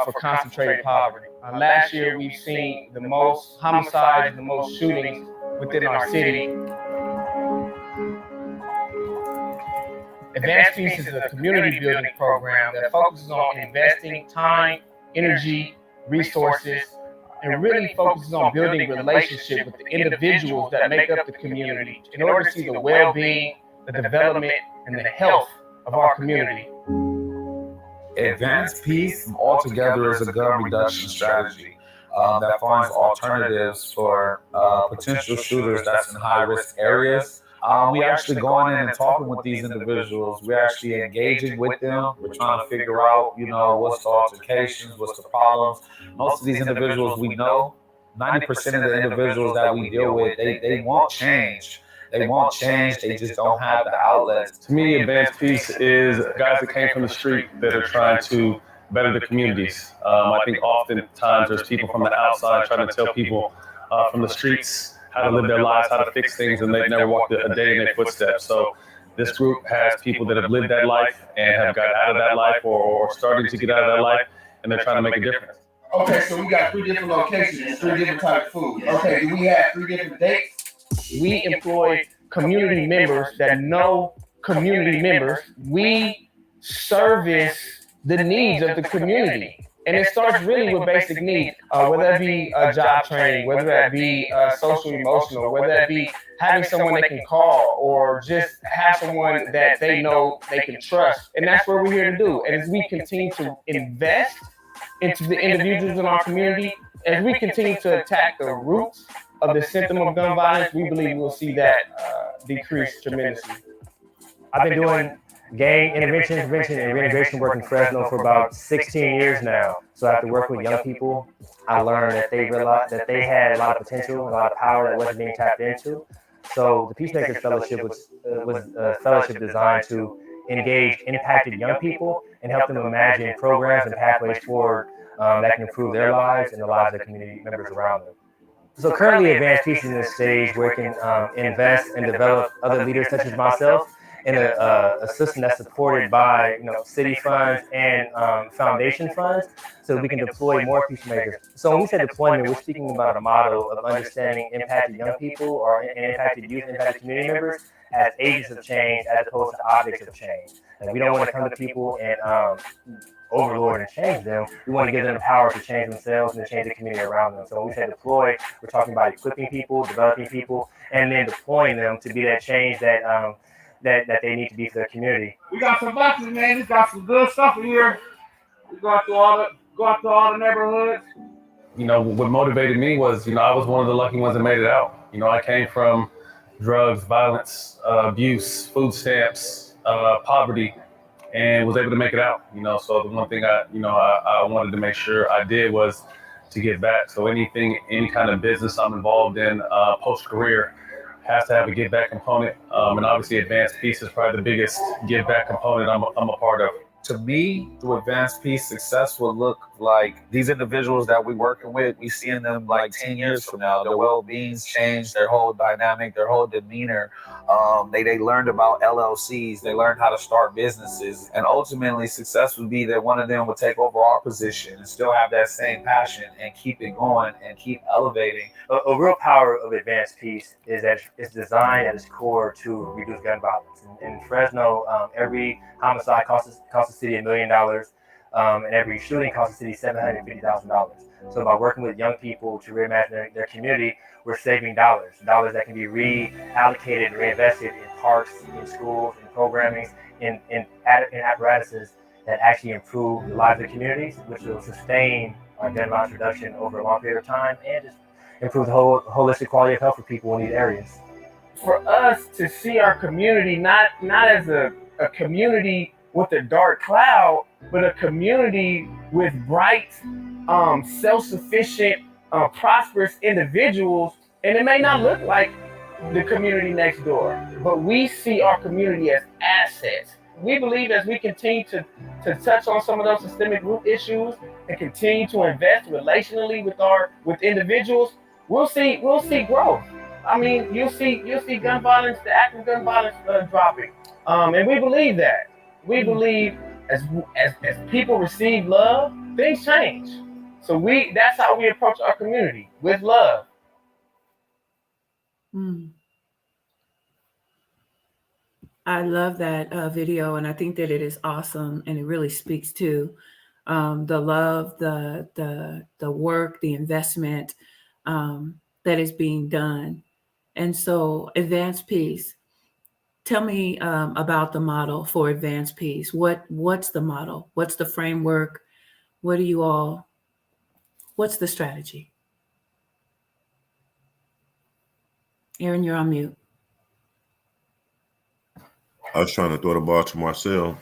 for concentrated poverty. Last year, we've seen the most homicides and the most shootings within our city. Advanced Peace is a community building program that focuses on investing time, energy, resources, and really focuses on building relationships with the individuals that make up the community in order to see the well-being, the development, and the health of our community. Advanced Peace altogether is a gun reduction strategy that finds alternatives for potential shooters that's in high-risk areas. We actually going in and talking with these individuals. We're actually engaging with them. We're trying to figure out, what's the altercations, what's the problems. Most of these individuals we know, 90% of the individuals that we deal with, they want change. They want change. They just don't have the outlets. To me, Advanced Peace is guys that came from the street that are trying to better the communities. I think oftentimes there's people from the outside trying to tell people from the streets how to live their lives, how to fix things, and they've never walked a day in their footsteps. So this group has people that have lived that life and have got out of that life or starting to get out of that life, and they're trying to make a difference. Okay, so we got 3 different locations, 3 different types of food. Okay, do we have 3 different dates? We employ community members that know community members. We service the needs of the community. And it starts really with basic needs, whether that be job training, whether that be social emotional, whether that be having someone they can call or just have someone that they know they can trust. And that's what we're here to do. And as we continue to invest into the individuals in our community, as we continue to attack the roots of the symptom of gun violence, we believe we'll see that decrease tremendously. I've been doing gang intervention, prevention, and reintegration work in Fresno for about 16 years now. So after working with young people, I learned that they realized that they had a lot of potential, a lot of power that wasn't being tapped into. So the Peacemakers Fellowship was a fellowship designed to engage impacted young people and help them imagine programs and pathways forward that can improve their lives and the lives of community members around them. So currently, Advanced Peace is in this stage where it can invest and develop other leaders such as myself in a system that's supported by city funds and foundation funds, so we can deploy more peacemakers. So when we say deployment, we're speaking about a model of understanding impacted young people or impacted youth, impacted community members as agents of change as opposed to objects of change. And we don't want to come to people and overlord and change them. We want to give them the power to change themselves and to change the community around them. So when we say deploy, we're talking about equipping people, developing people, and then deploying them to be that change that that they need to be for their community. We got some boxes, man. We got some good stuff in here. We go out to all the neighborhoods. What motivated me was, I was one of the lucky ones that made it out. I came from drugs, violence, abuse, food stamps, poverty, and was able to make it out. So the one thing I wanted to make sure I did was to give back. So any kind of business I'm involved in post-career has to have a give back component. And obviously Advanced Peace is probably the biggest give back component I'm a part of. To me, through Advanced Peace, success will look like these individuals that we're working with, we seeing them like 10 years from now. Their well-being's changed, their whole dynamic, their whole demeanor. They learned about LLCs, they learned how to start businesses. And ultimately, success would be that one of them would take over our position and still have that same passion and keep it going and keep elevating. A real power of Advanced Peace is that it's designed at its core to reduce gun violence. In Fresno, every homicide costs the city $1 million, and every shooting costs the city $750,000. So by working with young people to reimagine their community, we're saving dollars that can be reallocated and reinvested in parks, in schools, in programming, in apparatuses that actually improve the lives of communities, which will sustain our gun violence reduction over a long period of time and just improve the whole holistic quality of health for people in these areas. For us to see our community not as a community with a dark cloud, but a community with bright, self-sufficient, prosperous individuals, And it may not look like the community next door, but we see our community as assets. We believe as we continue to touch on some of those systemic root issues and continue to invest relationally with individuals, we'll see growth. I mean, you'll see gun violence, the active gun violence dropping, and we believe that. We believe as people receive love, things change. So that's how we approach our community, with love. Mm. I love that video, and I think that it is awesome, and it really speaks to the love, the work, the investment that is being done. And so, advanced peace. Tell me about the model for advanced peace. What's the model? What's the framework? What do you all? What's the strategy? Aaron, you're on mute. I was trying to throw the ball to Marcel.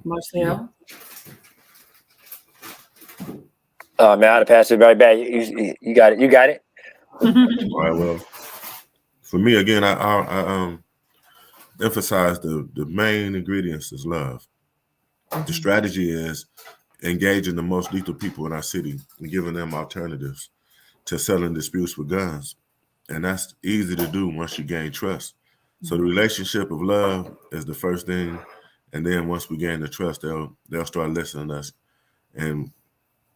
Marcel? Man, I had to pass it right back. You got it. You got it. All right. Well, for me, again, I emphasize the main ingredients is love. The strategy is engaging the most lethal people in our city and giving them alternatives to settling disputes with guns. And that's easy to do once you gain trust. So the relationship of love is the first thing. And then once we gain the trust, they'll start listening to us and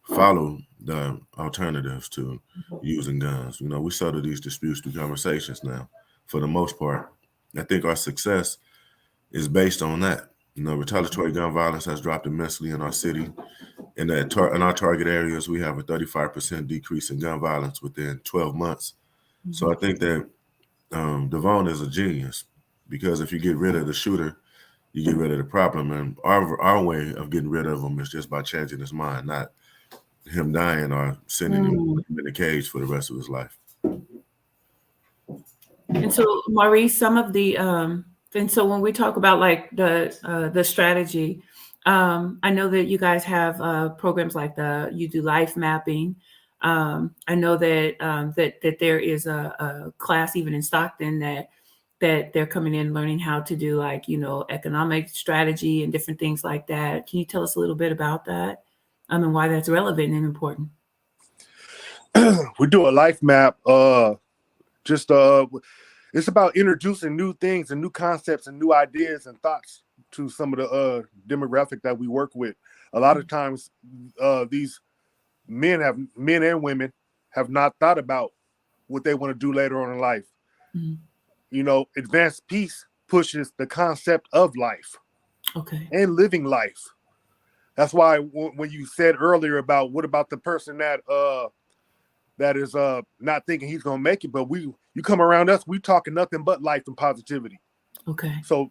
follow the alternatives to using guns. You know, we settle these disputes through conversations now, for the most part. I think our success is based on that. You know, retaliatory gun violence has dropped immensely in our city. In our target areas, we have a 35% decrease in gun violence within 12 months. So I think that Devon is a genius, because if you get rid of the shooter, you get rid of the problem. And our way of getting rid of him is just by changing his mind, not him dying or sending him in a cage for the rest of his life. And so, Maurice, some of the and so when we talk about like the strategy, I know that you guys have programs like you do life mapping. I know that that there is a class even in Stockton that they're coming in learning how to do, like, you know, economic strategy and different things like that. Can you tell us a little bit about that and why that's relevant and important? We do a life map. It's about introducing new things and new concepts and new ideas and thoughts to some of the demographic that we work with. A lot of times, these men and women have not thought about what they want to do later on in life. Mm-hmm. You know, advanced peace pushes the concept of life, and living life. That's why when you said earlier about what about the person that is not thinking he's gonna make it, but you come around us, we talking nothing but life and positivity. Okay. So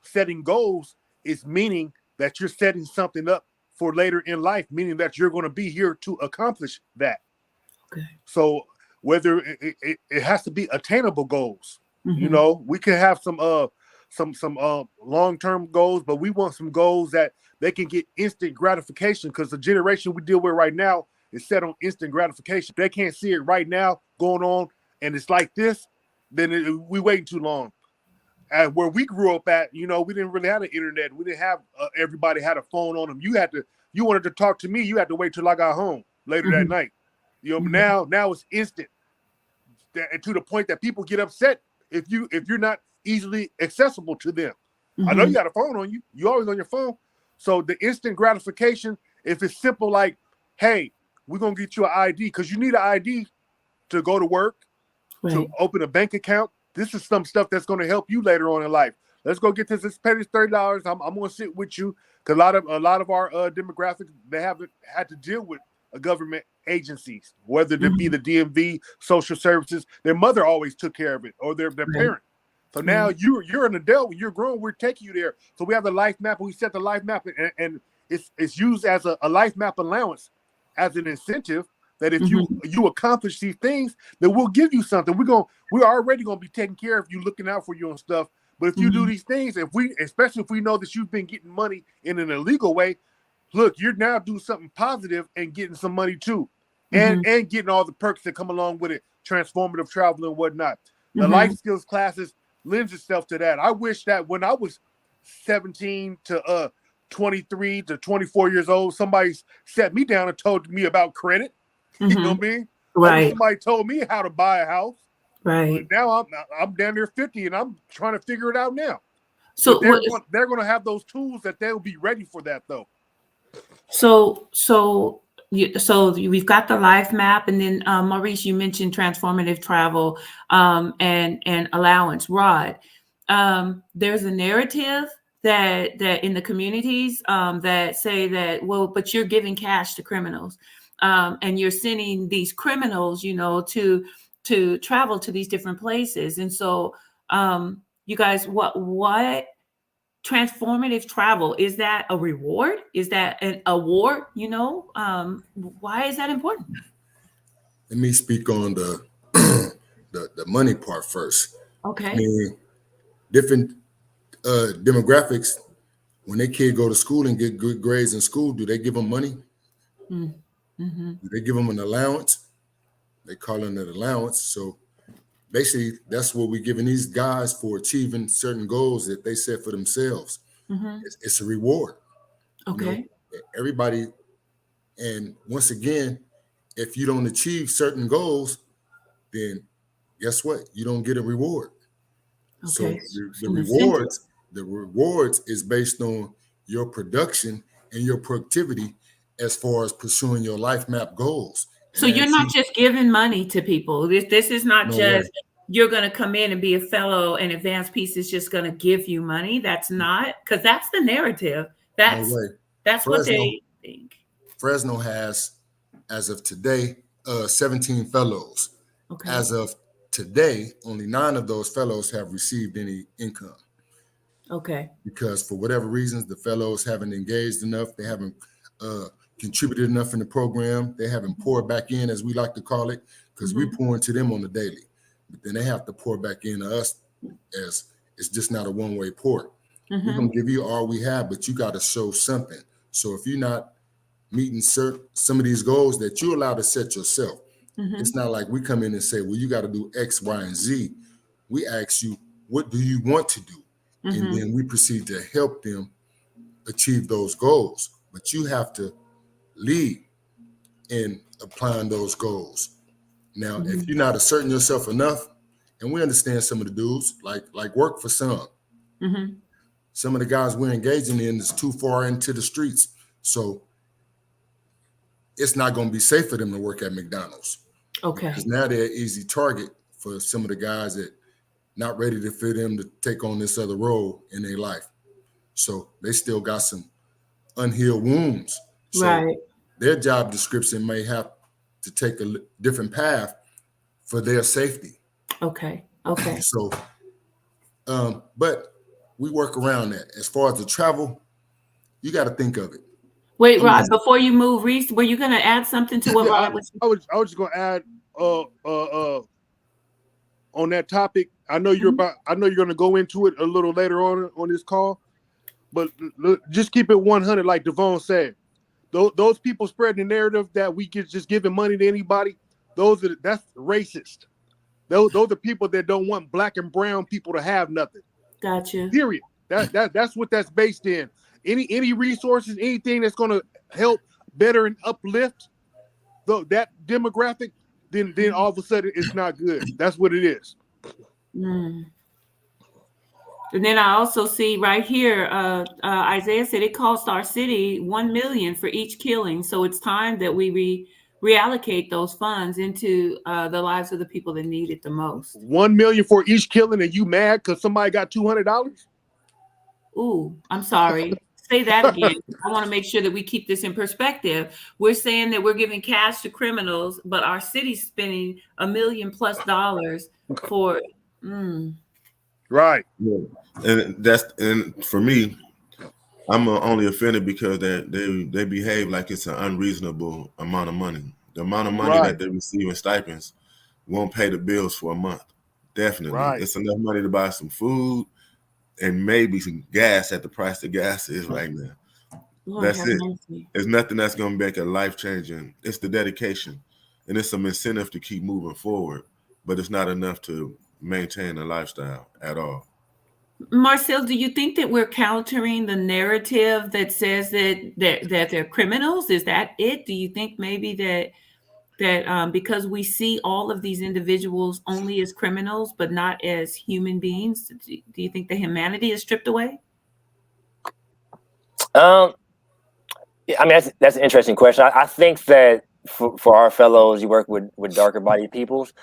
setting goals is meaning that you're setting something up for later in life, meaning that you're going to be here to accomplish that. Okay. So whether it has to be attainable goals, Mm-hmm. you know, we can have some long-term goals, but we want some goals that they can get instant gratification, because the generation we deal with right now is set on instant gratification. They can't see it right now going on, and it's like this, then we waiting too long. And where we grew up at, you know, we didn't really have the internet. We didn't have everybody had a phone on them. You wanted to talk to me, you had to wait till I got home later that night. You know, now it's instant, and to the point that people get upset if you're not easily accessible to them. I know you got a phone on you. You're always on your phone. So the instant gratification, if it's simple like, hey, we're going to get you an ID, because you need an ID to go to work, to open a bank account. This is some stuff that's going to help you later on in life. Let's go get this. Let's pay this $30. I'm going to sit with you, because a lot of our demographics, they haven't had to deal with government agencies, whether it be the DMV, social services. Their mother always took care of it, or their parent. So now you're an adult, you're grown, we're taking you there. So we have the life map, we set the life map, and it's used as a life map allowance, as an incentive that if you accomplish these things, then we'll give you something. We're already gonna be taking care of you, looking out for you and stuff. But if you do these things, especially if we know that you've been getting money in an illegal way, look, you're now doing something positive and getting some money too. and getting all the perks that come along with it, transformative travel and whatnot. The life skills classes lends itself to that. I wish that when I was 17 to 23 to 24 years old, somebody sat me down and told me about credit. You know what I mean? I wish somebody told me how to buy a house. Right. But now I'm down there 50 and I'm trying to figure it out now. So they're going to have those tools that they'll be ready for that though. So we've got the life map, and then Maurice, you mentioned transformative travel and allowance. Rod, there's a narrative that in the communities that say that, well, but you're giving cash to criminals, and you're sending these criminals, to travel to these different places, and so you guys, what transformative travel, is that a reward? Is that an award? Why is that important? Let me speak on the the money part first. Okay. I mean, different demographics. When their kid go to school and get good grades in school, do they give them money? Mm-hmm. Do they give them an allowance? They call it an allowance. So basically, that's what we're giving these guys for achieving certain goals that they set for themselves. It's a reward. Okay. Everybody, and once again, if you don't achieve certain goals, then guess what? You don't get a reward. Okay. So the rewards is based on your production and your productivity as far as pursuing your life map goals. So you're not just giving money to people. This is not just you're going to come in and be a fellow, and Advanced Peace is just going to give you money. That's not, because that's the narrative. That's what they think. Fresno has, as of today, 17 fellows. Okay. As of today, only 9 of those fellows have received any income. Okay. Because for whatever reasons, the fellows haven't engaged enough. They haven't contributed enough in the program. They haven't poured back in, as we like to call it, because we pour into them on the daily. But then they have to pour back into us, as it's just not a one-way pour. We're going to give you all we have, but you got to show something. So if you're not meeting some of these goals that you're allowed to set yourself, it's not like we come in and say, well, you got to do X, Y, and Z. We ask you, what do you want to do? And then we proceed to help them achieve those goals. But you have to lead in applying those goals. Now, if you're not asserting yourself enough, and we understand some of the dudes, like work for some. Some of the guys we're engaging in is too far into the streets. So it's not going to be safe for them to work at McDonald's. Okay. Because now they're an easy target for some of the guys that not ready for them to take on this other role in their life. So they still got some unhealed wounds. So their job description may have to take a different path for their safety. Okay. So, but we work around that. As far as the travel, you got to think of it. Wait, Rod, before you move, Reese, were you going to add something to what Rod was? I was just going to add on that topic. I know you're going to go into it a little later on this call, but just keep it 100, like Devon said. Those people spreading the narrative that we just giving money to anybody, that's racist. Those are people that don't want black and brown people to have nothing. Gotcha. Period. That's what that's based in. Any resources, anything that's going to help better and uplift that demographic, then all of a sudden it's not good. That's what it is. And then I also see right here, Isaiah said it cost our city $1 million for each killing. So it's time that we reallocate those funds into the lives of the people that need it the most. $1 million for each killing, and you mad because somebody got $200? Ooh, I'm sorry. Say that again. I want to make sure that we keep this in perspective. We're saying that we're giving cash to criminals, but our city's spending $1 million+ for. Right. Yeah. And for me, I'm only offended because they behave like it's an unreasonable amount of money. The amount of money that they receive in stipends won't pay the bills for a month. Definitely. It's enough money to buy some food and maybe some gas at the price the gas is right now. Lord, that's it. Mercy. There's nothing that's going to make a life changing. It's the dedication. and it's some incentive to keep moving forward, but it's not enough to maintain a lifestyle at all. Marcel, do you think that we're countering the narrative that says that they're criminals? Is that it? Do you think maybe that because we see all of these individuals only as criminals but not as human beings, do you think the humanity is stripped away? I mean, that's an interesting question. I think that for our fellows, you work with darker bodied peoples,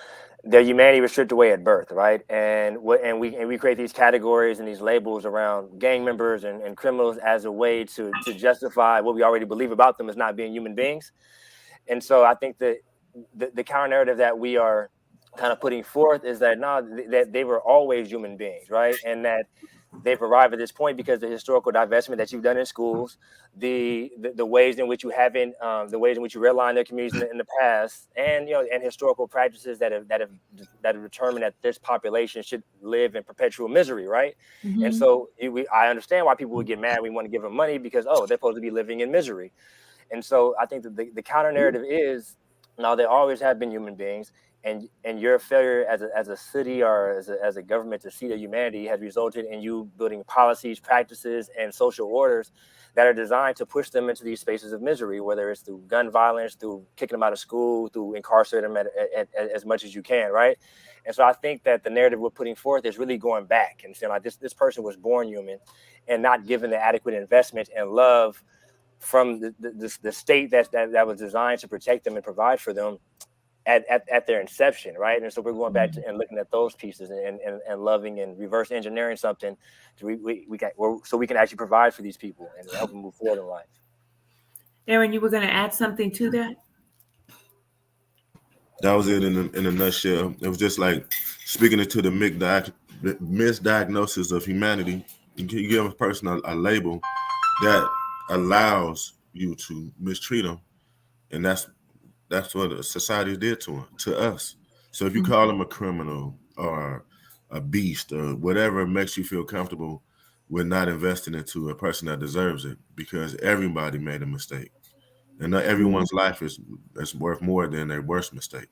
their humanity was stripped away at birth, right? And we create these categories and these labels around gang members and criminals as a way to justify what we already believe about them as not being human beings. And so I think that the counter narrative that we are kind of putting forth is that that they were always human beings, right? And that they've arrived at this point because the historical divestment that you've done in schools, the ways in which you haven't, the ways in which you redline their communities in the past, and and historical practices that have determined that this population should live in perpetual misery, right? Mm-hmm. And so I understand why people would get mad. We want to give them money because they're supposed to be living in misery. And so I think that the counter narrative is, now they always have been human beings, and your failure as a city or as a government to see their humanity has resulted in you building policies, practices, and social orders that are designed to push them into these spaces of misery, whether it's through gun violence, through kicking them out of school, through incarcerating them at as much as you can, right? And so I think that the narrative we're putting forth is really going back and saying, like, this person was born human and not given the adequate investment and love from the state that was designed to protect them and provide for them at their inception, right? And so we're going back to and looking at those pieces and loving and reverse engineering something so we can actually provide for these people and help them move forward in life. Aaron, you were going to add something to that? That was it in a nutshell. It was just like speaking into the misdiagnosis of humanity. You give a person a label that allows you to mistreat them, and that's what society did to us. So if you call them a criminal or a beast or whatever makes you feel comfortable, we're not investing into a person that deserves it, because everybody made a mistake, and not everyone's life is worth more than their worst mistake.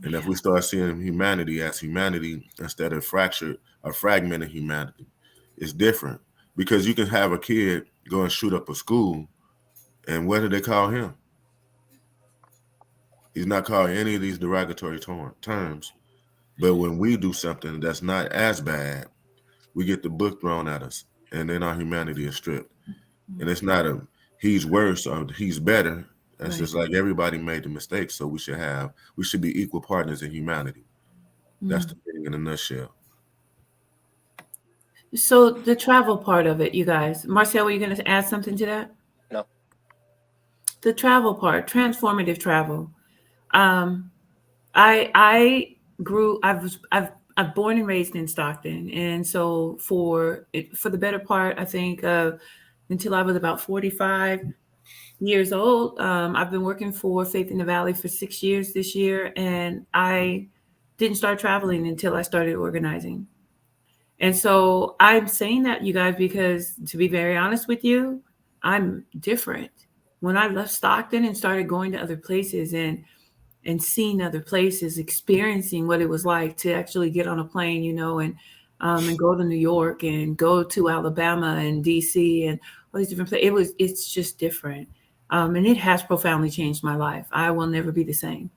And if we start seeing humanity as humanity instead of fractured or fragmented humanity, it's different. Because you can have a kid go and shoot up a school, and what do they call him? He's not called any of these derogatory terms. But when we do something that's not as bad, we get the book thrown at us, and then our humanity is stripped. And it's not he's worse or he's better. That's right. Just like everybody made the mistake, so we should be equal partners in humanity. That's the thing in a nutshell. So the travel part of it, you guys. Marcel, were you going to add something to that? No. The travel part, transformative travel. I born and raised in Stockton, and so for the better part, I think until I was about 45 years old, I've been working for Faith in the Valley for 6 years this year, and I didn't start traveling until I started organizing. And so I'm saying that, you guys, because to be very honest with you, I'm different. When I left Stockton and started going to other places and seeing other places, experiencing what it was like to actually get on a plane, and go to New York and go to Alabama and DC and all these different places. It's just different. And it has profoundly changed my life. I will never be the same.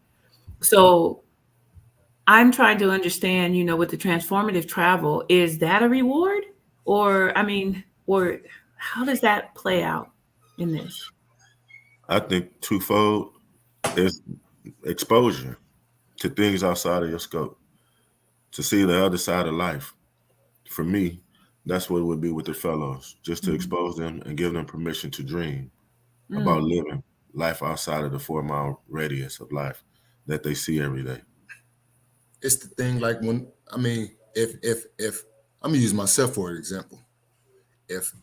So I'm trying to understand, with the transformative travel, is that a reward? Or how does that play out in this? I think twofold. There's exposure to things outside of your scope, to see the other side of life. For me, that's what it would be with the fellows, just to expose them and give them permission to dream about living life outside of the 4-mile radius of life that they see every day. It's the thing, like if I'm gonna use myself for an example. If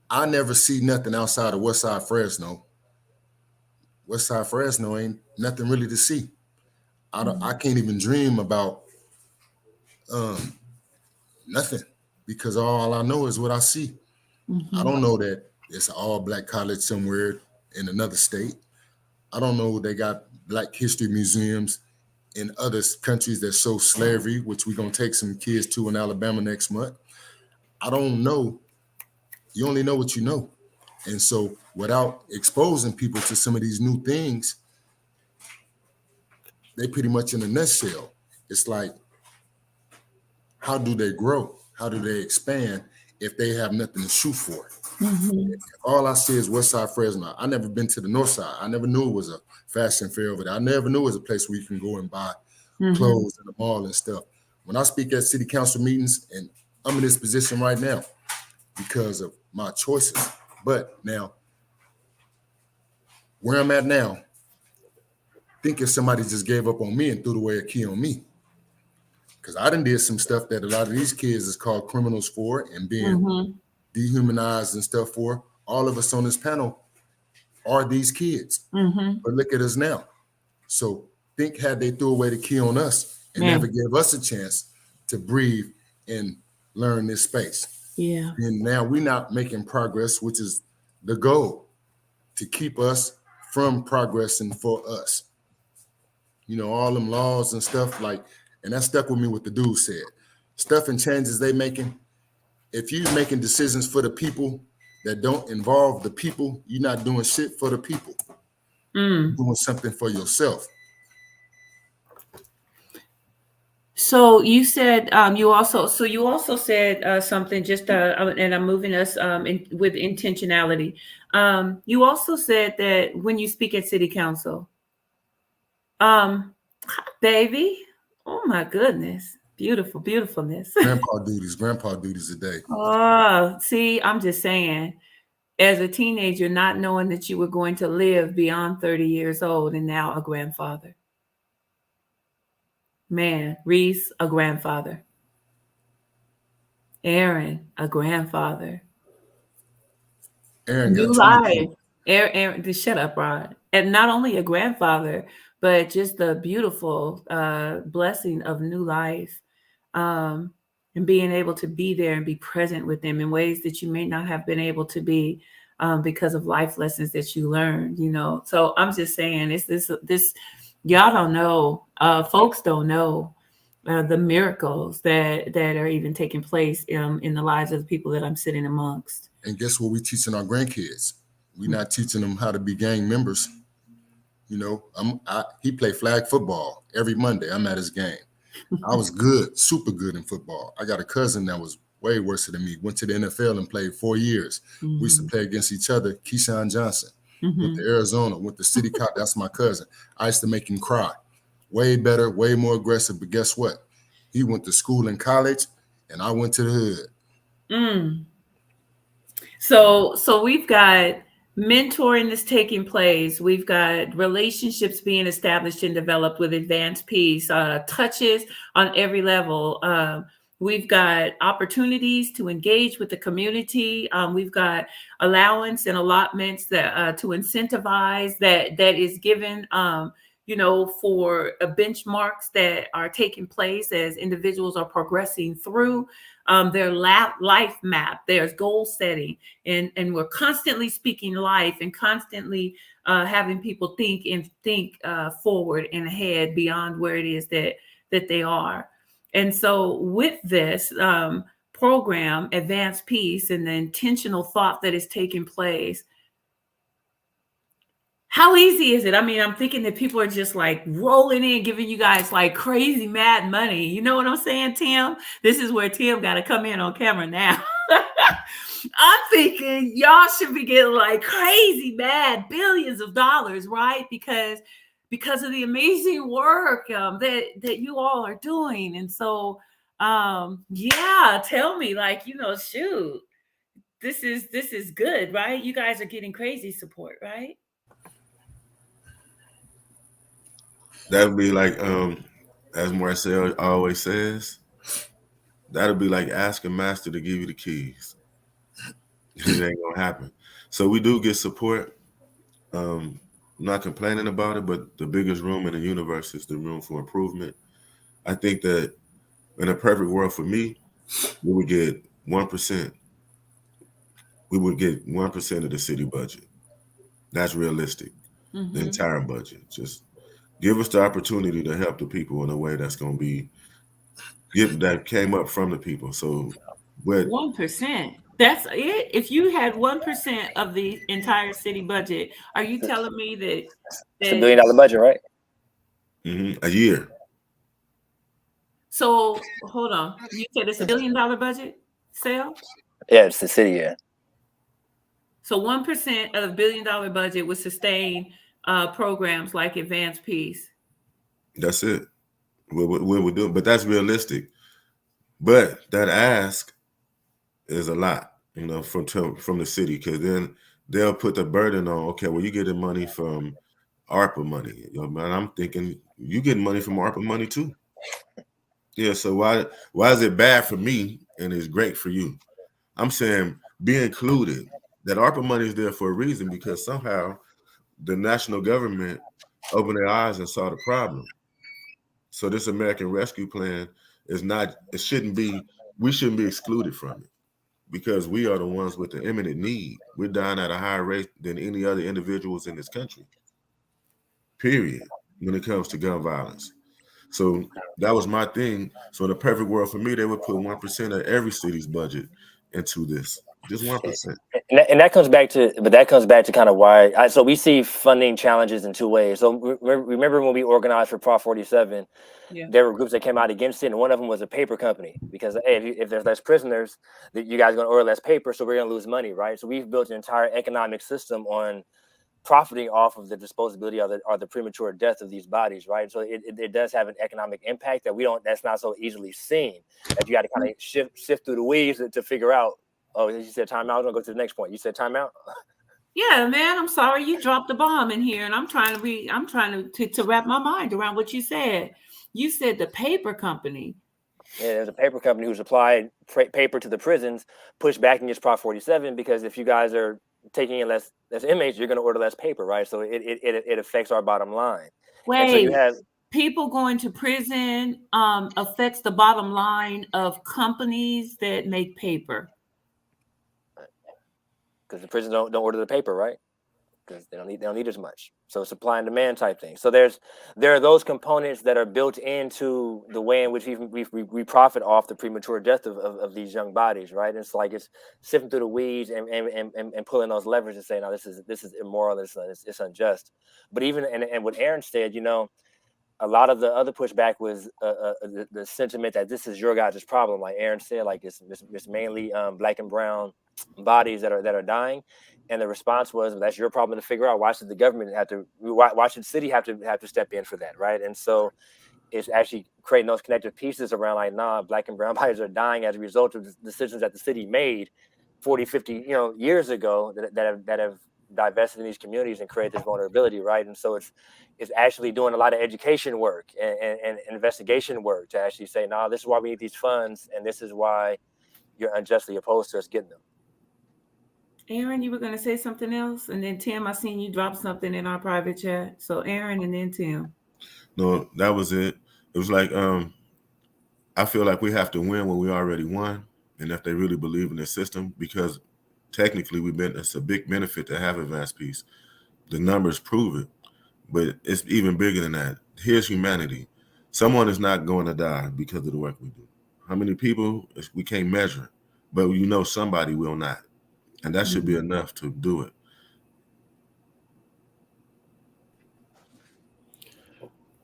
I never see nothing outside of Westside Fresno ain't nothing really to see. I can't even dream about nothing, because all I know is what I see. I don't know that it's an all-black college somewhere in another state. I don't know. They got Black History museums in other countries that show slavery, which we're gonna take some kids to in Alabama next month. I don't know. You only know what you know. And so without exposing people to some of these new things, they pretty much in a nutshell. It's like, how do they grow? How do they expand if they have nothing to shoot for? Mhm. All I see is West Side Fresno. I never been to the North Side. I never knew it was a fashion fair over there. I never knew it was a place where you can go and buy Mhm. clothes in the mall and stuff. When I speak at city council meetings, and I'm in this position right now because of my choices. But now, where I'm at now, think if somebody just gave up on me and threw away a key on me. Because I done did some stuff that a lot of these kids is called criminals for and being Mhm. dehumanized and stuff for. All of us on this panel are these kids. Mhm. But look at us now. So think had they threw away the key on us and Man. never gave us a chance to breathe and learn this space. Yeah. And now we're not making progress, which is the goal, to keep us from progressing for us. You know, all them laws and stuff like, and that stuck with me what the dude said. Stuff and changes they making. If you're making decisions for the people that don't involve the people, you're not doing shit for the people. You're doing something for yourself. So you said you also said something just and I'm moving us with intentionality. You also said that when you speak at city council, hi, baby, oh my goodness, beautiful, beautifulness. Grandpa duties today. Oh, see, I'm just saying, as a teenager, not knowing that you were going to live beyond 30 years old and now a grandfather. Man, Reese, a grandfather. Aaron, a grandfather. Aaron got New 22. life. Aaron, just shut up, Rod. And not only a grandfather, but just the beautiful blessing of new life, um, and being able to be there and be present with them in ways that you may not have been able to be because of life lessons that you learned. You know, so I'm just saying, it's this. Y'all don't know. Folks don't know the miracles that are even taking place in the lives of the people that I'm sitting amongst. And guess what we teaching our grandkids? We're not teaching them how to be gang members. You know, he played flag football every Monday. I'm at his game. I was good, super good in football. I got a cousin that was way worse than me. Went to the NFL and played 4 years. We used to play against each other. Keyshawn Johnson went to Arizona, went to City Cop. That's my cousin. I used to make him cry. Way better, way more aggressive. But guess what? He went to school and college, and I went to the hood. So we've got mentoring that's taking place. We've got relationships being established and developed with advanced peace, touches on every level. We've got opportunities to engage with the community. We've got allowance and allotments that to incentivize that is given. For benchmarks that are taking place as individuals are progressing through their life map. There's goal setting, and we're constantly speaking life and constantly having people think forward and ahead beyond where it is that they are. And so with this program, Advanced Peace, and the intentional thought that is taking place, how easy is it? I mean, I'm thinking that people are just like rolling in, giving you guys like crazy mad money. You know what I'm saying, Tim? This is where Tim got to come in on camera now. I'm thinking y'all should be getting like crazy mad billions of dollars, right? Because of the amazing work that you all are doing. And so, yeah, tell me, like, shoot, this is good, right? You guys are getting crazy support, right? That would be like, as Marcel always says, that'll be like asking Master to give you the keys. It ain't gonna happen. So we do get support. I'm not complaining about it, but the biggest room in the universe is the room for improvement. I think that in a perfect world for me, we would get 1%. We would get 1% of the city budget. That's realistic. the entire budget. Just give us the opportunity to help the people in a way that's going to be that came up from the people. So, what 1%. That's it. If you had 1% of the entire city budget, are you telling me that It's $1 billion budget, right? a year? So hold on. You said it's $1 billion budget, Sale? Yeah, it's the city. Yeah. So 1% of the $1 billion budget would sustain programs like Advanced Peace. That's it. What we're doing, but that's realistic. But that ask is a lot, from the city, because then they'll put the burden on. Okay, well, you getting money from ARPA money, man. I'm thinking you getting money from ARPA money too. Yeah. So why is it bad for me and it's great for you? I'm saying be included. That ARPA money is there for a reason, because somehow the national government opened their eyes and saw the problem. So this American Rescue Plan we shouldn't be excluded from it, because we are the ones with the imminent need. We're dying at a higher rate than any other individuals in this country, period, when it comes to gun violence. So that was my thing. So in the perfect world for me, they would put 1% of every city's budget into this, just 1%. And that comes back to kind of why. So we see funding challenges in two ways. So remember when we organized for Prop 47, there were groups that came out against it, and one of them was a paper company, because hey, if there's less prisoners, that you guys are going to order less paper, so we're going to lose money, right? So we've built an entire economic system on profiting off of the disposability or the premature death of these bodies, right? So it does have an economic impact that's not so easily seen, that you got to kind of sift through the weeds to figure out. Oh, you said timeout. I'm gonna go to the next point. You said timeout. Yeah, man. I'm sorry you dropped the bomb in here, and I'm trying to wrap my mind around what you said. You said the paper company. Yeah, there's a paper company who supplied paper to the prisons, pushed back against Prop 47, because if you guys are taking in less inmates, you're going to order less paper, right? So it affects our bottom line. Wait, so you have people going to prison affects the bottom line of companies that make paper. Because the prisons don't order the paper, right? Because they don't need as much. So supply and demand type thing. So there are those components that are built into the way in which we profit off the premature death of these young bodies, right? And it's like it's sifting through the weeds and pulling those levers and saying, no, this is immoral, it's unjust. But even and what Aaron said, a lot of the other pushback was the sentiment that this is your guys' problem. Like Aaron said, like it's mainly Black and brown bodies that are dying. And the response was, that's your problem to figure out. Why should the government why should the city have to step in for that, right? And so it's actually creating those connective pieces around, like, nah, Black and brown bodies are dying as a result of the decisions that the city made 40, 50 years ago that have divested in these communities and create this vulnerability, right? And so it's actually doing a lot of education work and investigation work to actually say, nah, this is why we need these funds, and this is why you're unjustly opposed to us getting them. Aaron, you were going to say something else, and then Tim, I seen you drop something in our private chat. So Aaron and then Tim. No, that was it. It was like I feel like we have to win when we already won, and if they really believe in the system, because technically it's a big benefit to have Advanced Peace. The numbers prove it, but it's even bigger than that. Here's humanity. Someone is not going to die because of the work we do. How many people? We can't measure, but somebody will not. And that should be enough to do it.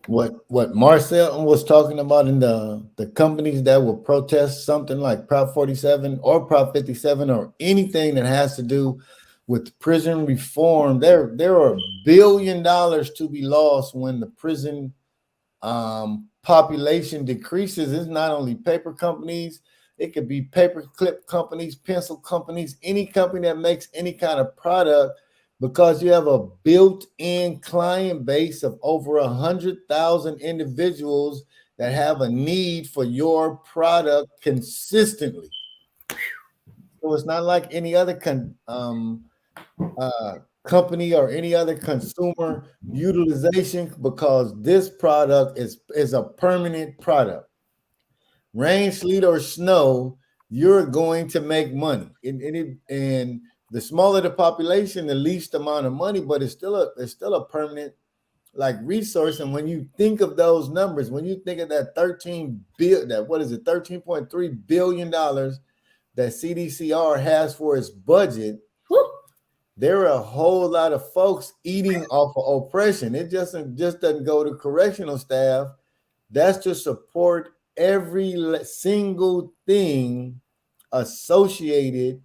What Marcel was talking about in the companies that will protest something like Prop 47 or Prop 57 or anything that has to do with prison reform, there are $1 billion to be lost when the prison population decreases. It's not only paper companies. It could be paper clip companies, pencil companies, any company that makes any kind of product, because you have a built-in client base of over 100,000 individuals that have a need for your product consistently. So it's not like any other company or any other consumer utilization, because this product is a permanent product. Rain, sleet, or snow, you're going to make money. And the smaller the population, the least amount of money, but it's still a permanent like resource. And when you think of those numbers, when you think of that $13.3 billion that CDCR has for its budget, there are a whole lot of folks eating off of oppression. It just doesn't go to correctional staff. That's to support every single thing associated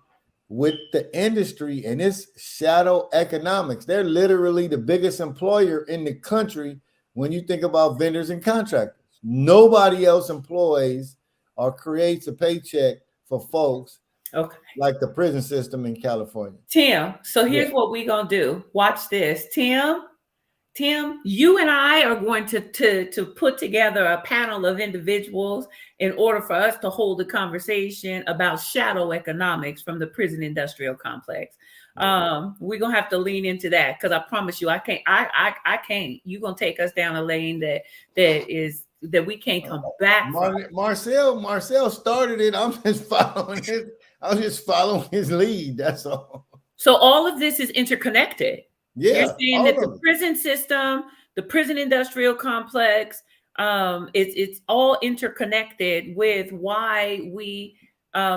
with the industry, and it's shadow economics. They're literally the biggest employer in the country when you think about vendors and contractors. Nobody else employs or creates a paycheck for folks like the prison system in California. Tim, so here's what we're going to do. Watch this. Tim, you and I are going to put together a panel of individuals in order for us to hold a conversation about shadow economics from the prison industrial complex. We're going to have to lean into that because I promise you, I can't. You're going to take us down a lane that we can't come back from. Marcel started it. I'm just following his lead. That's all. So all of this is interconnected. Yeah, you're saying that the prison system, the prison industrial complex, it's all interconnected with why we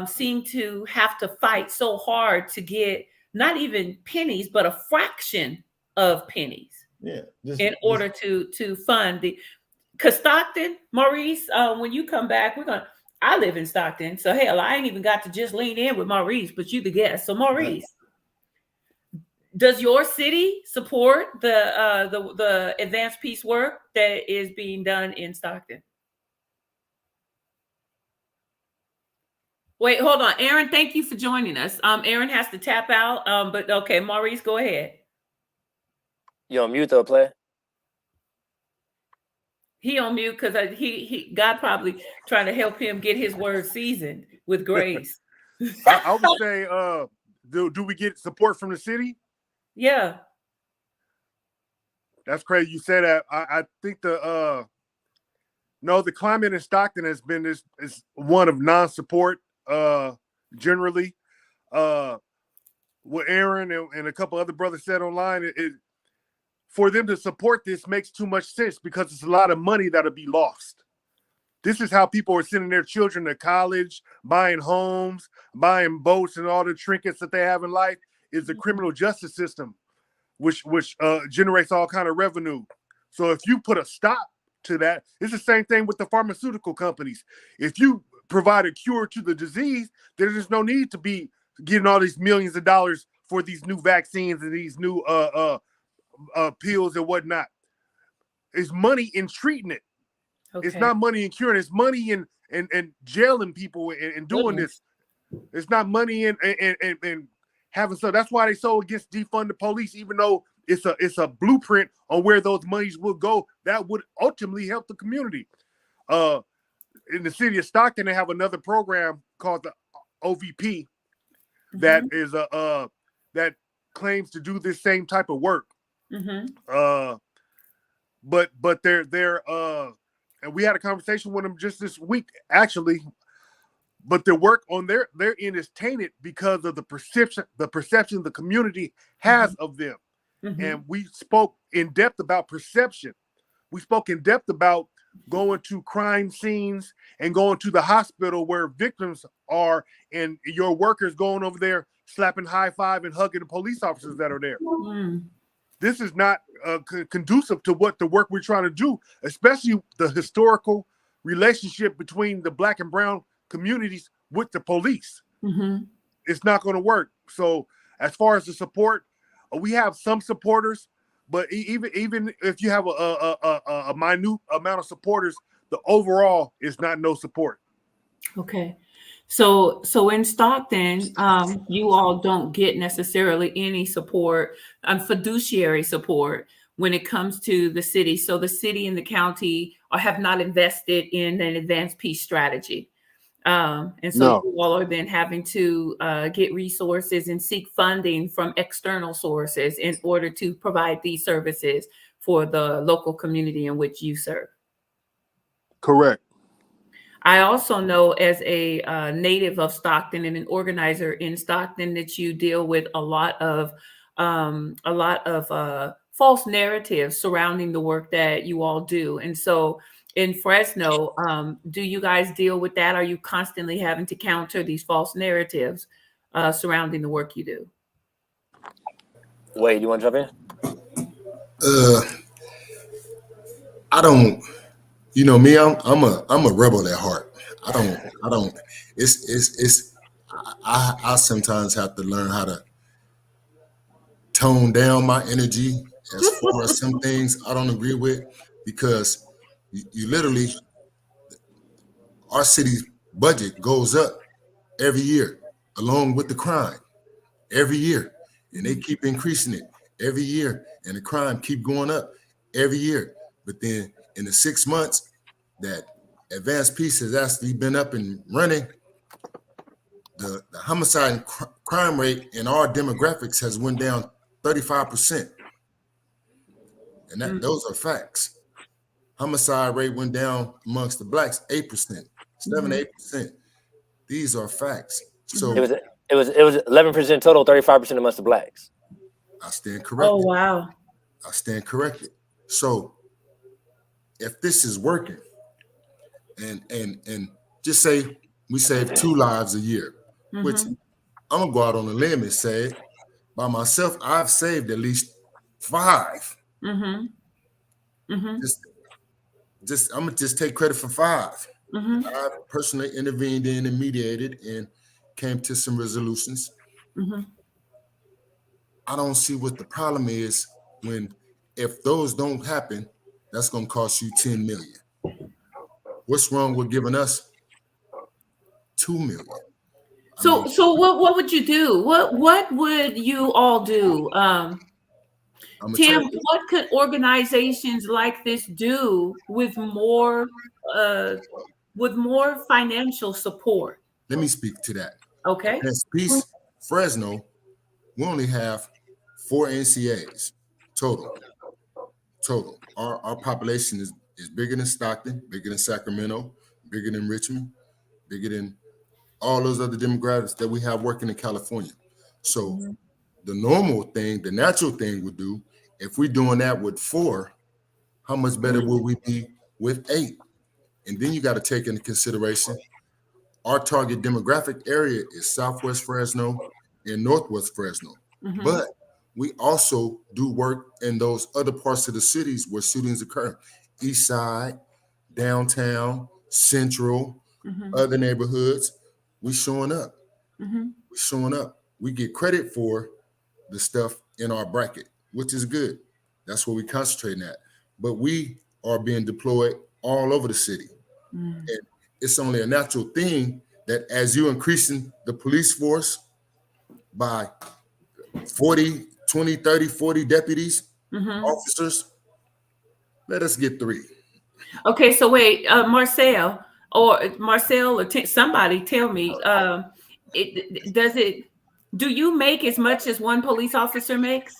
seem to have to fight so hard to get not even pennies, but a fraction of pennies. Yeah, order to fund the. Because Stockton, Maurice, when you come back, I live in Stockton, so hell, I ain't even got to just lean in with Maurice, but you the guest. So Maurice. Does your city support the advanced peace work that is being done in Stockton? Wait, hold on. Aaron, thank you for joining us. Aaron has to tap out, but okay, Maurice, go ahead. You on mute though, player? He on mute because God probably trying to help him get his word seasoned with grace. I would say, do we get support from the city? Yeah, that's crazy. You said that. I think the climate in Stockton has been is one of non-support. Generally, what Aaron and a couple other brothers said online, for them to support this makes too much sense because it's a lot of money that'll be lost. This is how people are sending their children to college, buying homes, buying boats, and all the trinkets that they have in life. Is the criminal justice system, which generates all kind of revenue. So if you put a stop to that, it's the same thing with the pharmaceutical companies. If you provide a cure to the disease, there's no need to be getting all these millions of dollars for these new vaccines and these new pills and whatnot. It's money in treating it. Okay. It's not money in curing. It's money in jailing people and doing this. It's not money in having so. That's why they so against defund the police, even though it's a blueprint on where those monies will go. That would ultimately help the community. In the city of Stockton, they have another program called the OVP that is that claims to do this same type of work. But they're and we had a conversation with them just this week actually. But their work on their end is tainted because of the perception the community has of them. And we spoke in depth about perception. We spoke in depth about going to crime scenes and going to the hospital where victims are, and your workers going over there slapping high five and hugging the police officers that are there. This is not conducive to what the work we're trying to do, especially the historical relationship between the Black and brown communities with the police. It's not going to work. So as far as the support, we have some supporters, but even if you have a minute amount of supporters, the overall is not no support. Okay. So in Stockton, you all don't get necessarily any support, fiduciary support when it comes to the city. So the city and the county have not invested in an advanced peace strategy. And so you all are then having to get resources and seek funding from external sources in order to provide these services for the local community in which you serve. Correct. I also know as a native of Stockton and an organizer in Stockton that you deal with a lot of false narratives surrounding the work that you all do. And so in Fresno, do you guys deal with that? Are you constantly having to counter these false narratives surrounding the work you do? Wait, you want to jump Uh, I don't. You know me. I'm a rebel at heart. I don't. It's. I sometimes have to learn how to tone down my energy as far as some things I don't agree with, because you literally, our city's budget goes up every year along with the crime every year, and they keep increasing it every year, and the crime keep going up every year. But then in the 6 months that advanced peace has actually been up and running, the homicide and crime rate in our demographics has went down 35%, and those are facts. Homicide rate went down amongst the blacks 8%, 7 to 8%. These are facts. So in? It was 11% total, 35% amongst the blacks. I stand Oh, corrected. wow. I stand corrected. So if this is working, and just say we save 2 lives a year, which I'm gonna go out on a limb and say, by myself, I've saved at least 5. Just I'm gonna just take credit for 5. I personally intervened in and mediated and came to some resolutions. I don't see what the problem is when, if those don't happen, that's gonna cost you 10 million. What's wrong with giving us 2 million? So what would you do? What would you all do? I'm gonna tell Tim, you. what could organizations like this do uh, with more financial support? Let me speak to that. Okay. As Peace Fresno, we only have 4 NCAs total. Total. Our population is bigger than Stockton, bigger than Sacramento, bigger than Richmond, bigger than all those other demographics that we have working in California. So the normal thing, the natural thing would do, if we're doing that with 4, how much better would we be with 8? And then you got to take into consideration our target demographic area is Southwest Fresno and Northwest Fresno. But we also do work in those other parts of the cities where shootings occur. East Side, downtown, Central, other neighborhoods. We showing up. We showing up. We get credit for the stuff in our bracket, which is good. That's where we concentrating at. But we are being deployed all over the city. And it's only a natural thing that as you're increasing the police force by 40, 20, 30, 40 deputies, officers, let us get 3. Okay, so wait, Marcel or somebody tell me, do you make as much as one police officer makes?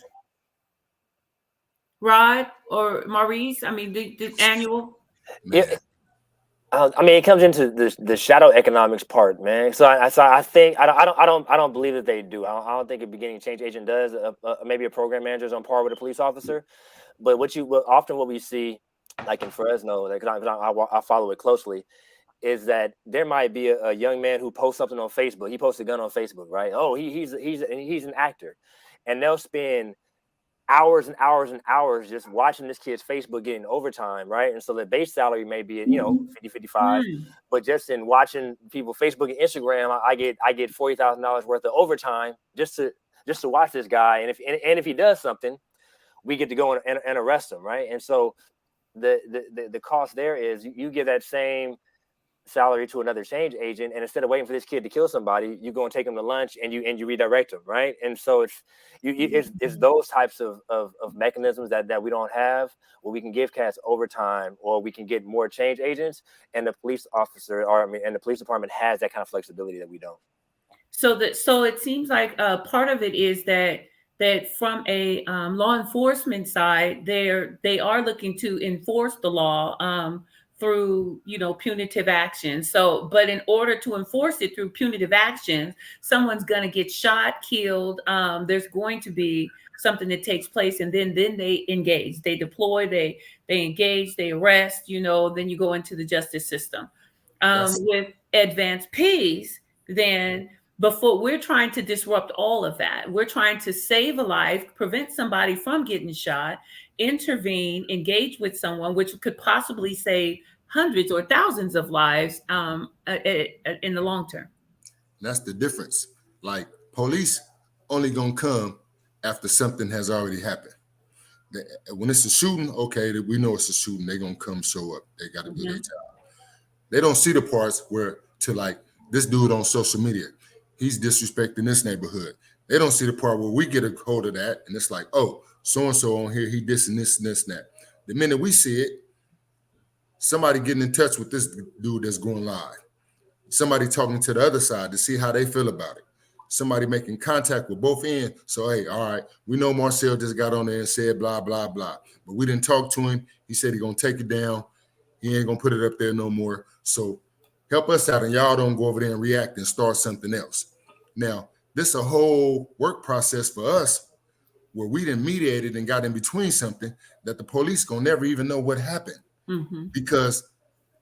Rod or Maurice? I mean, the annual. Man. I mean, it comes into the shadow economics part, man. So I think I don't believe that they do. I don't think a beginning change agent does. Maybe a program manager is on par with a police officer, but what we see, like in Fresno, because I follow it closely, is that there might be a young man who posts something on Facebook. He posts a gun on Facebook, right? Oh, he's an actor, and they'll spend hours and hours and hours just watching this kid's Facebook getting overtime, right? And so the base salary may be at 50, 55, but just in watching people Facebook and Instagram, I get $40,000 worth of overtime just to watch this guy. And if he does something, we get to go and arrest him, right? And so the cost there is you give that same salary to another change agent, and instead of waiting for this kid to kill somebody, you go and take him to lunch and you redirect him, right? And so it's those types of mechanisms that we don't have, where we can give cats overtime, or we can get more change agents, and the police officer and the police department has that kind of flexibility that we don't. So it seems like part of it is that from a law enforcement side, they are looking to enforce the law. through, punitive actions. So, but in order to enforce it through punitive actions, someone's going to get shot, killed. There's going to be something that takes place, and then they engage, they deploy, they engage, they arrest. Then you go into the justice system. With advanced peace, then before we're trying to disrupt all of that, we're trying to save a life, prevent somebody from getting shot, intervene, engage with someone, which could possibly save hundreds or thousands of lives in the long term. That's the difference. Like, police only gonna come after something has already happened. When it's a shooting, okay, we know it's a shooting. They're gonna come show up. They got to do their job. They don't see the parts where like this dude on social media, he's disrespecting this neighborhood. They don't see the part where we get a hold of that, and it's like, oh, so-and-so on here, he this and this and this and that. The minute we see it, somebody getting in touch with this dude that's going live. Somebody talking to the other side to see how they feel about it. Somebody making contact with both ends. So, hey, all right, we know Marcel just got on there and said blah, blah, blah. But we didn't talk to him. He said he's going to take it down. He ain't going to put it up there no more. So help us out, and y'all don't go over there and react and start something else. Now, this is a whole work process for us where we done mediated and got in between something that the police going to never even know what happened. Because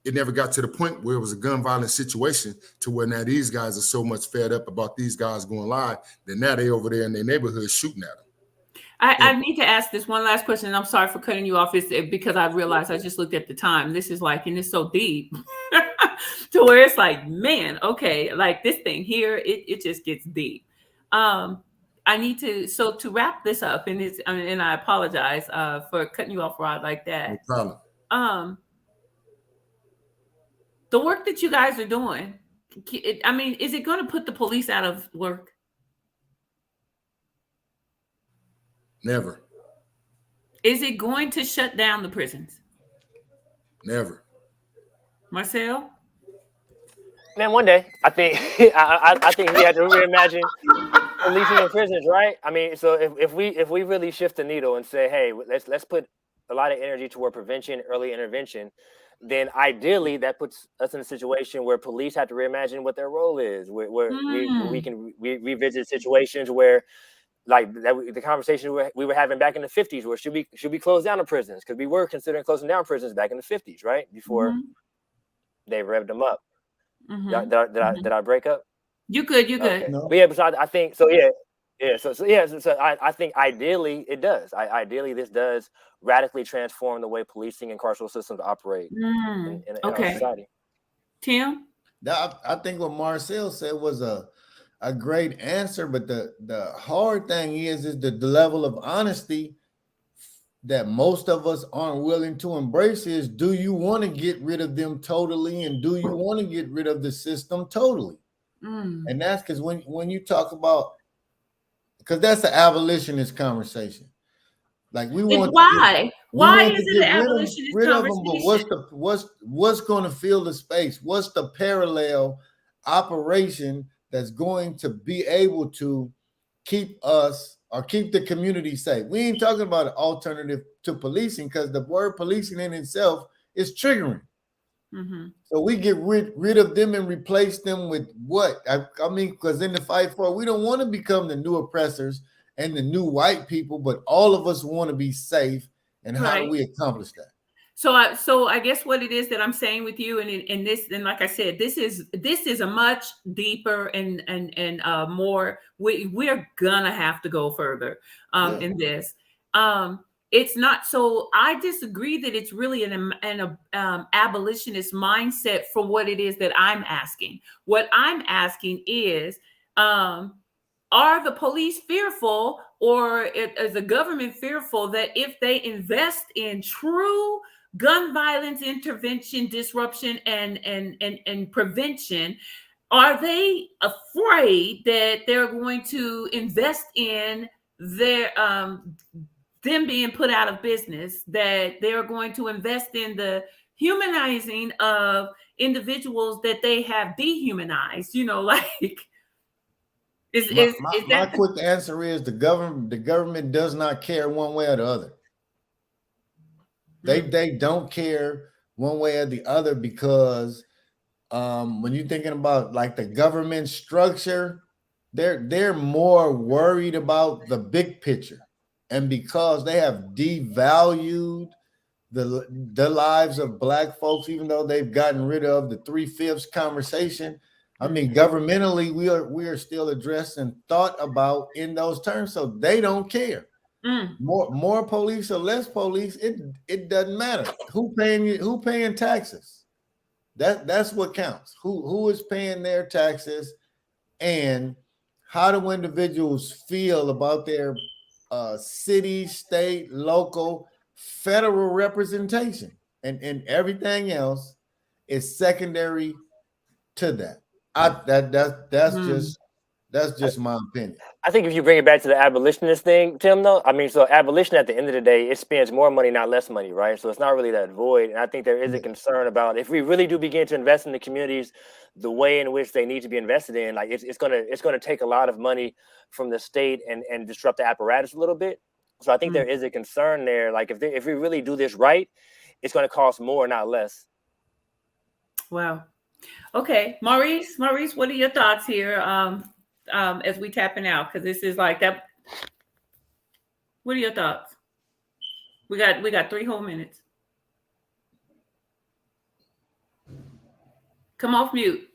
it never got to the point where it was a gun violence situation to where now these guys are so much fed up about these guys going live that now they over there in their neighborhood shooting at them. I need to ask this one last question, and I'm sorry for cutting you off. It's because I realized I just looked at the time. This is like, and it's so deep to where it's like, man, okay, like this thing here, it just gets deep. I need to, so to wrap this up, and I apologize for cutting you off, Rod, like that. No problem. The work that you guys are doing, is it going to put the police out of work? Never. Is it going to shut down the prisons? Never. Marcel? Man, one day I think I think we had to reimagine policing in prisons, right? I mean, so if we really shift the needle and say, hey, let's put a lot of energy toward prevention, early intervention, then ideally that puts us in a situation where police have to reimagine what their role is, where we can revisit situations where, like the conversation we were having back in the 50s, where should we close down the prisons? Because we were considering closing down prisons back in the 50s, right? Before they revved them up. Did I break up? You good. Okay. No. But yeah, besides, I think so. So I think ideally it does. Ideally, this does radically transform the way policing and carceral systems operate in our society. Tim? I think what Marcel said was a great answer, but the hard thing is the level of honesty that most of us aren't willing to embrace is, do you want to get rid of them totally, and do you want to get rid of the system totally? And that's because when you talk about, because that's an abolitionist conversation. Like we want why is it an abolitionist rid of conversation? Them, but what's going to fill the space? What's the parallel operation that's going to be able to keep us or keep the community safe? We ain't talking about an alternative to policing, because the word policing in itself is triggering. So we get rid of them and replace them with what? I mean, because in the fight for it, we don't want to become the new oppressors and the new white people, but all of us want to be safe. And how do we accomplish that? So I guess what it is that I'm saying with you, and this, and like I said, this is a much deeper and more. We're gonna have to go further in this. It's not, so I disagree that it's really an abolitionist mindset for what it is that I'm asking. What I'm asking is, are the police fearful, or is the government fearful that if they invest in true gun violence intervention, disruption, and prevention, are they afraid that they're going to invest in their them being put out of business, that they're going to invest in the humanizing of individuals that they have dehumanized? My quick answer is the government does not care one way or the other. They don't care one way or the other, because when you're thinking about like the government structure, they're more worried about the big picture, and because they have devalued the lives of Black folks, even though they've gotten rid of the 3/5 conversation. I mean, governmentally, we are still addressed and thought about in those terms, so they don't care. More police or less police, it doesn't matter. Who paying taxes? That's what counts. Who is paying their taxes, and how do individuals feel about their city, state, local, federal representation, and everything else is secondary to that. That's just my opinion. I think if you bring it back to the abolitionist thing, Tim, though, I mean, so abolition at the end of the day, it spends more money, not less money, right? So it's not really that void. And I think there is a concern about if we really do begin to invest in the communities the way in which they need to be invested in, like it's gonna take a lot of money from the state and disrupt the apparatus a little bit. So I think there is a concern there. Like if we really do this right, it's gonna cost more, not less. Wow. Okay, Maurice, what are your thoughts here? As we tapping out, because this is like that. What are your thoughts? We got 3 whole minutes. Come off mute.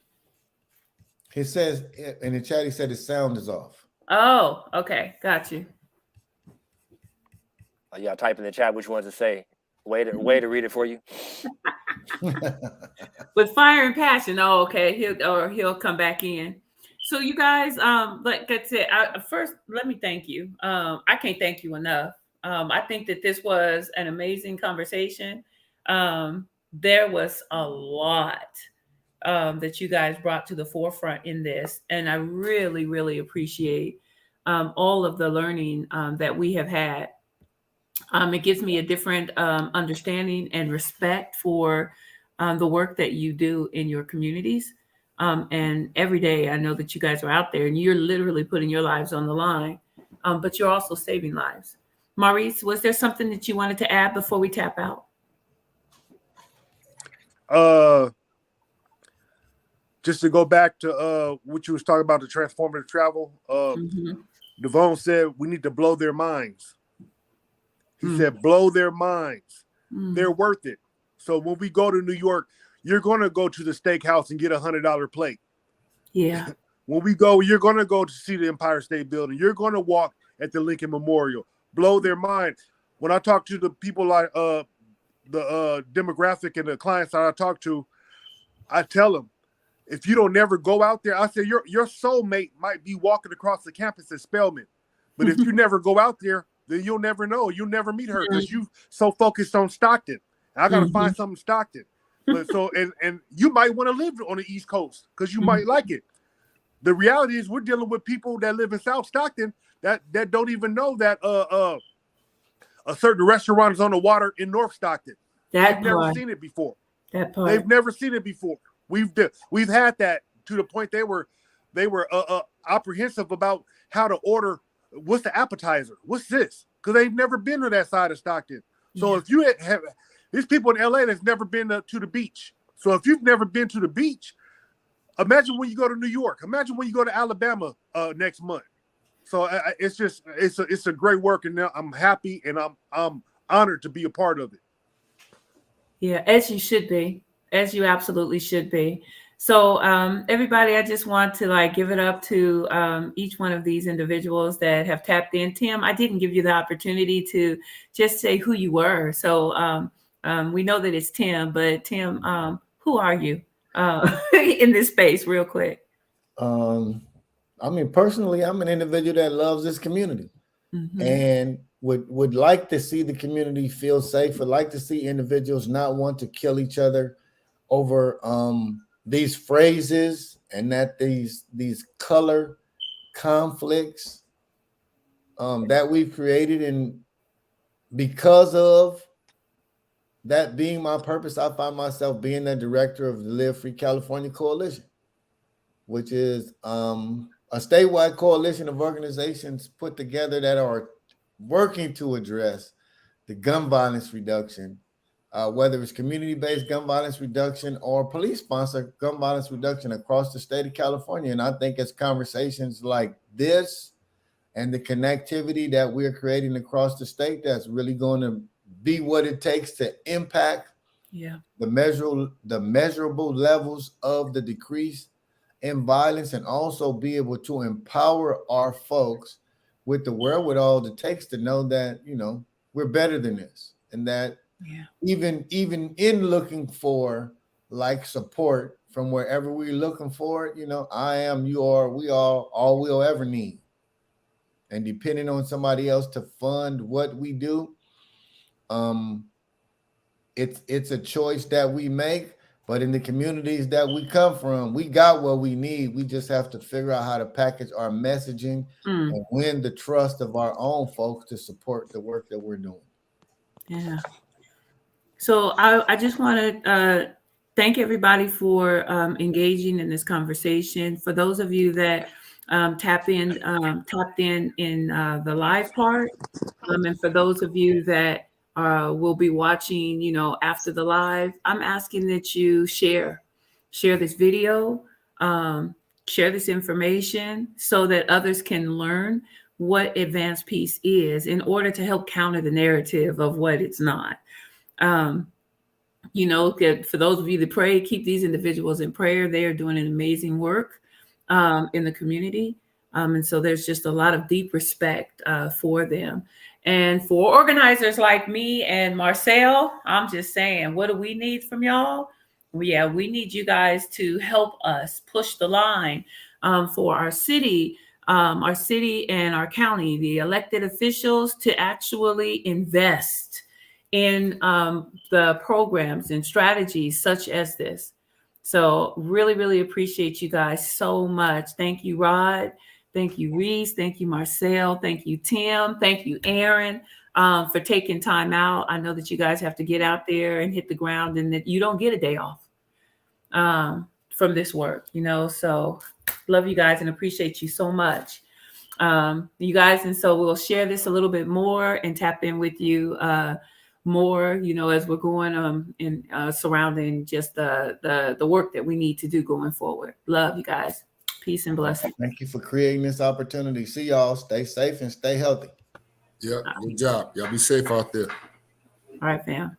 He says in the chat, he said his sound is off. Oh, okay, got you. Yeah, type in the chat which ones to say. Way to read it for you. With fire and passion. Oh, okay. He'll come back in. So you guys, like I said, first let me thank you. I can't thank you enough. I think that this was an amazing conversation. There was a lot that you guys brought to the forefront in this, and I really, really appreciate all of the learning that we have had. It gives me a different understanding and respect for the work that you do in your communities. And every day I know that you guys are out there and you're literally putting your lives on the line, but you're also saving lives. Maurice, was there something that you wanted to add before we tap out? Just to go back to what you was talking about, the transformative travel. Devon said we need to blow their minds. He said, blow their minds. They're worth it. So when we go to New York, you're going to go to the steakhouse and get $100 plate. Yeah. When we go, you're going to go to see the Empire State Building. You're going to walk at the Lincoln Memorial. Blow their mind. When I talk to the people like the demographic and the clients that I talk to, I tell them, if you don't never go out there, I say your soulmate might be walking across the campus at Spelman. But if you never go out there, then you'll never know. You'll never meet her because you so focused on Stockton. I got to find something Stockton. But so and you might want to live on the East Coast because you might like it. The reality is we're dealing with people that live in South Stockton that don't even know that a certain restaurant is on the water in North Stockton. They've never seen it before. That part. They've never seen it before. We've had that to the point they were apprehensive about how to order. What's the appetizer? What's this? Because they've never been to that side of Stockton. So if you have these people in LA that's never been to the beach. So if you've never been to the beach, imagine when you go to New York. Imagine when you go to Alabama next month. So it's a great work, and I'm happy and I'm honored to be a part of it. Yeah, as you should be, as you absolutely should be. So everybody, I just want to give it up to each one of these individuals that have tapped in. Tim, I didn't give you the opportunity to just say who you were. So we know that it's Tim, but Tim, who are you in this space real quick? I mean, personally, I'm an individual that loves this community and would like to see the community feel safe, would like to see individuals not want to kill each other over these phrases and that these color conflicts that we've created. And because of that being my purpose, I find myself being the director of the Live Free California Coalition, which is a statewide coalition of organizations put together that are working to address the gun violence reduction whether it's community-based gun violence reduction or police-sponsored gun violence reduction across the state of California. And I think it's conversations like this and the connectivity that we're creating across the state that's really going to be what it takes to impact the measurable levels of the decrease in violence, and also be able to empower our folks with the wherewithal it takes to know that, you know, we're better than this, and that even in looking for like support from wherever we're looking for it, you know, I am, you are, we all we'll ever need. And depending on somebody else to fund what we do, it's a choice that we make. But in the communities that we come from, we got what we need. We just have to figure out how to package our messaging and win the trust of our own folks to support the work that we're doing. Yeah. So I just want to thank everybody for engaging in this conversation. For those of you that tapped in the live part, and for those of you that will be watching, you know, after the live, I'm asking that you share this video, share this information so that others can learn what advanced peace is in order to help counter the narrative of what it's not. You know, for those of you that pray, keep these individuals in prayer. They are doing an amazing work in the community. And so there's just a lot of deep respect for them. And for organizers like me and Marcel, I'm just saying, what do we need from y'all? Yeah, we need you guys to help us push the line for our city and our county, the elected officials, to actually invest in the programs and strategies such as this. So really, really appreciate you guys so much. Thank you, Rod. Thank you, Reese. Thank you, Marcel. Thank you, Tim. Thank you, Aaron, for taking time out. I know that you guys have to get out there and hit the ground, and that you don't get a day off from this work, you know. So love you guys and appreciate you so much. You guys, and so we'll share this a little bit more and tap in with you more, you know, as we're going in surrounding just the work that we need to do going forward. Love you guys. Peace and blessings. Thank you for creating this opportunity. See y'all. Stay safe and stay healthy. Yeah, good job. Y'all be safe out there. All right, fam.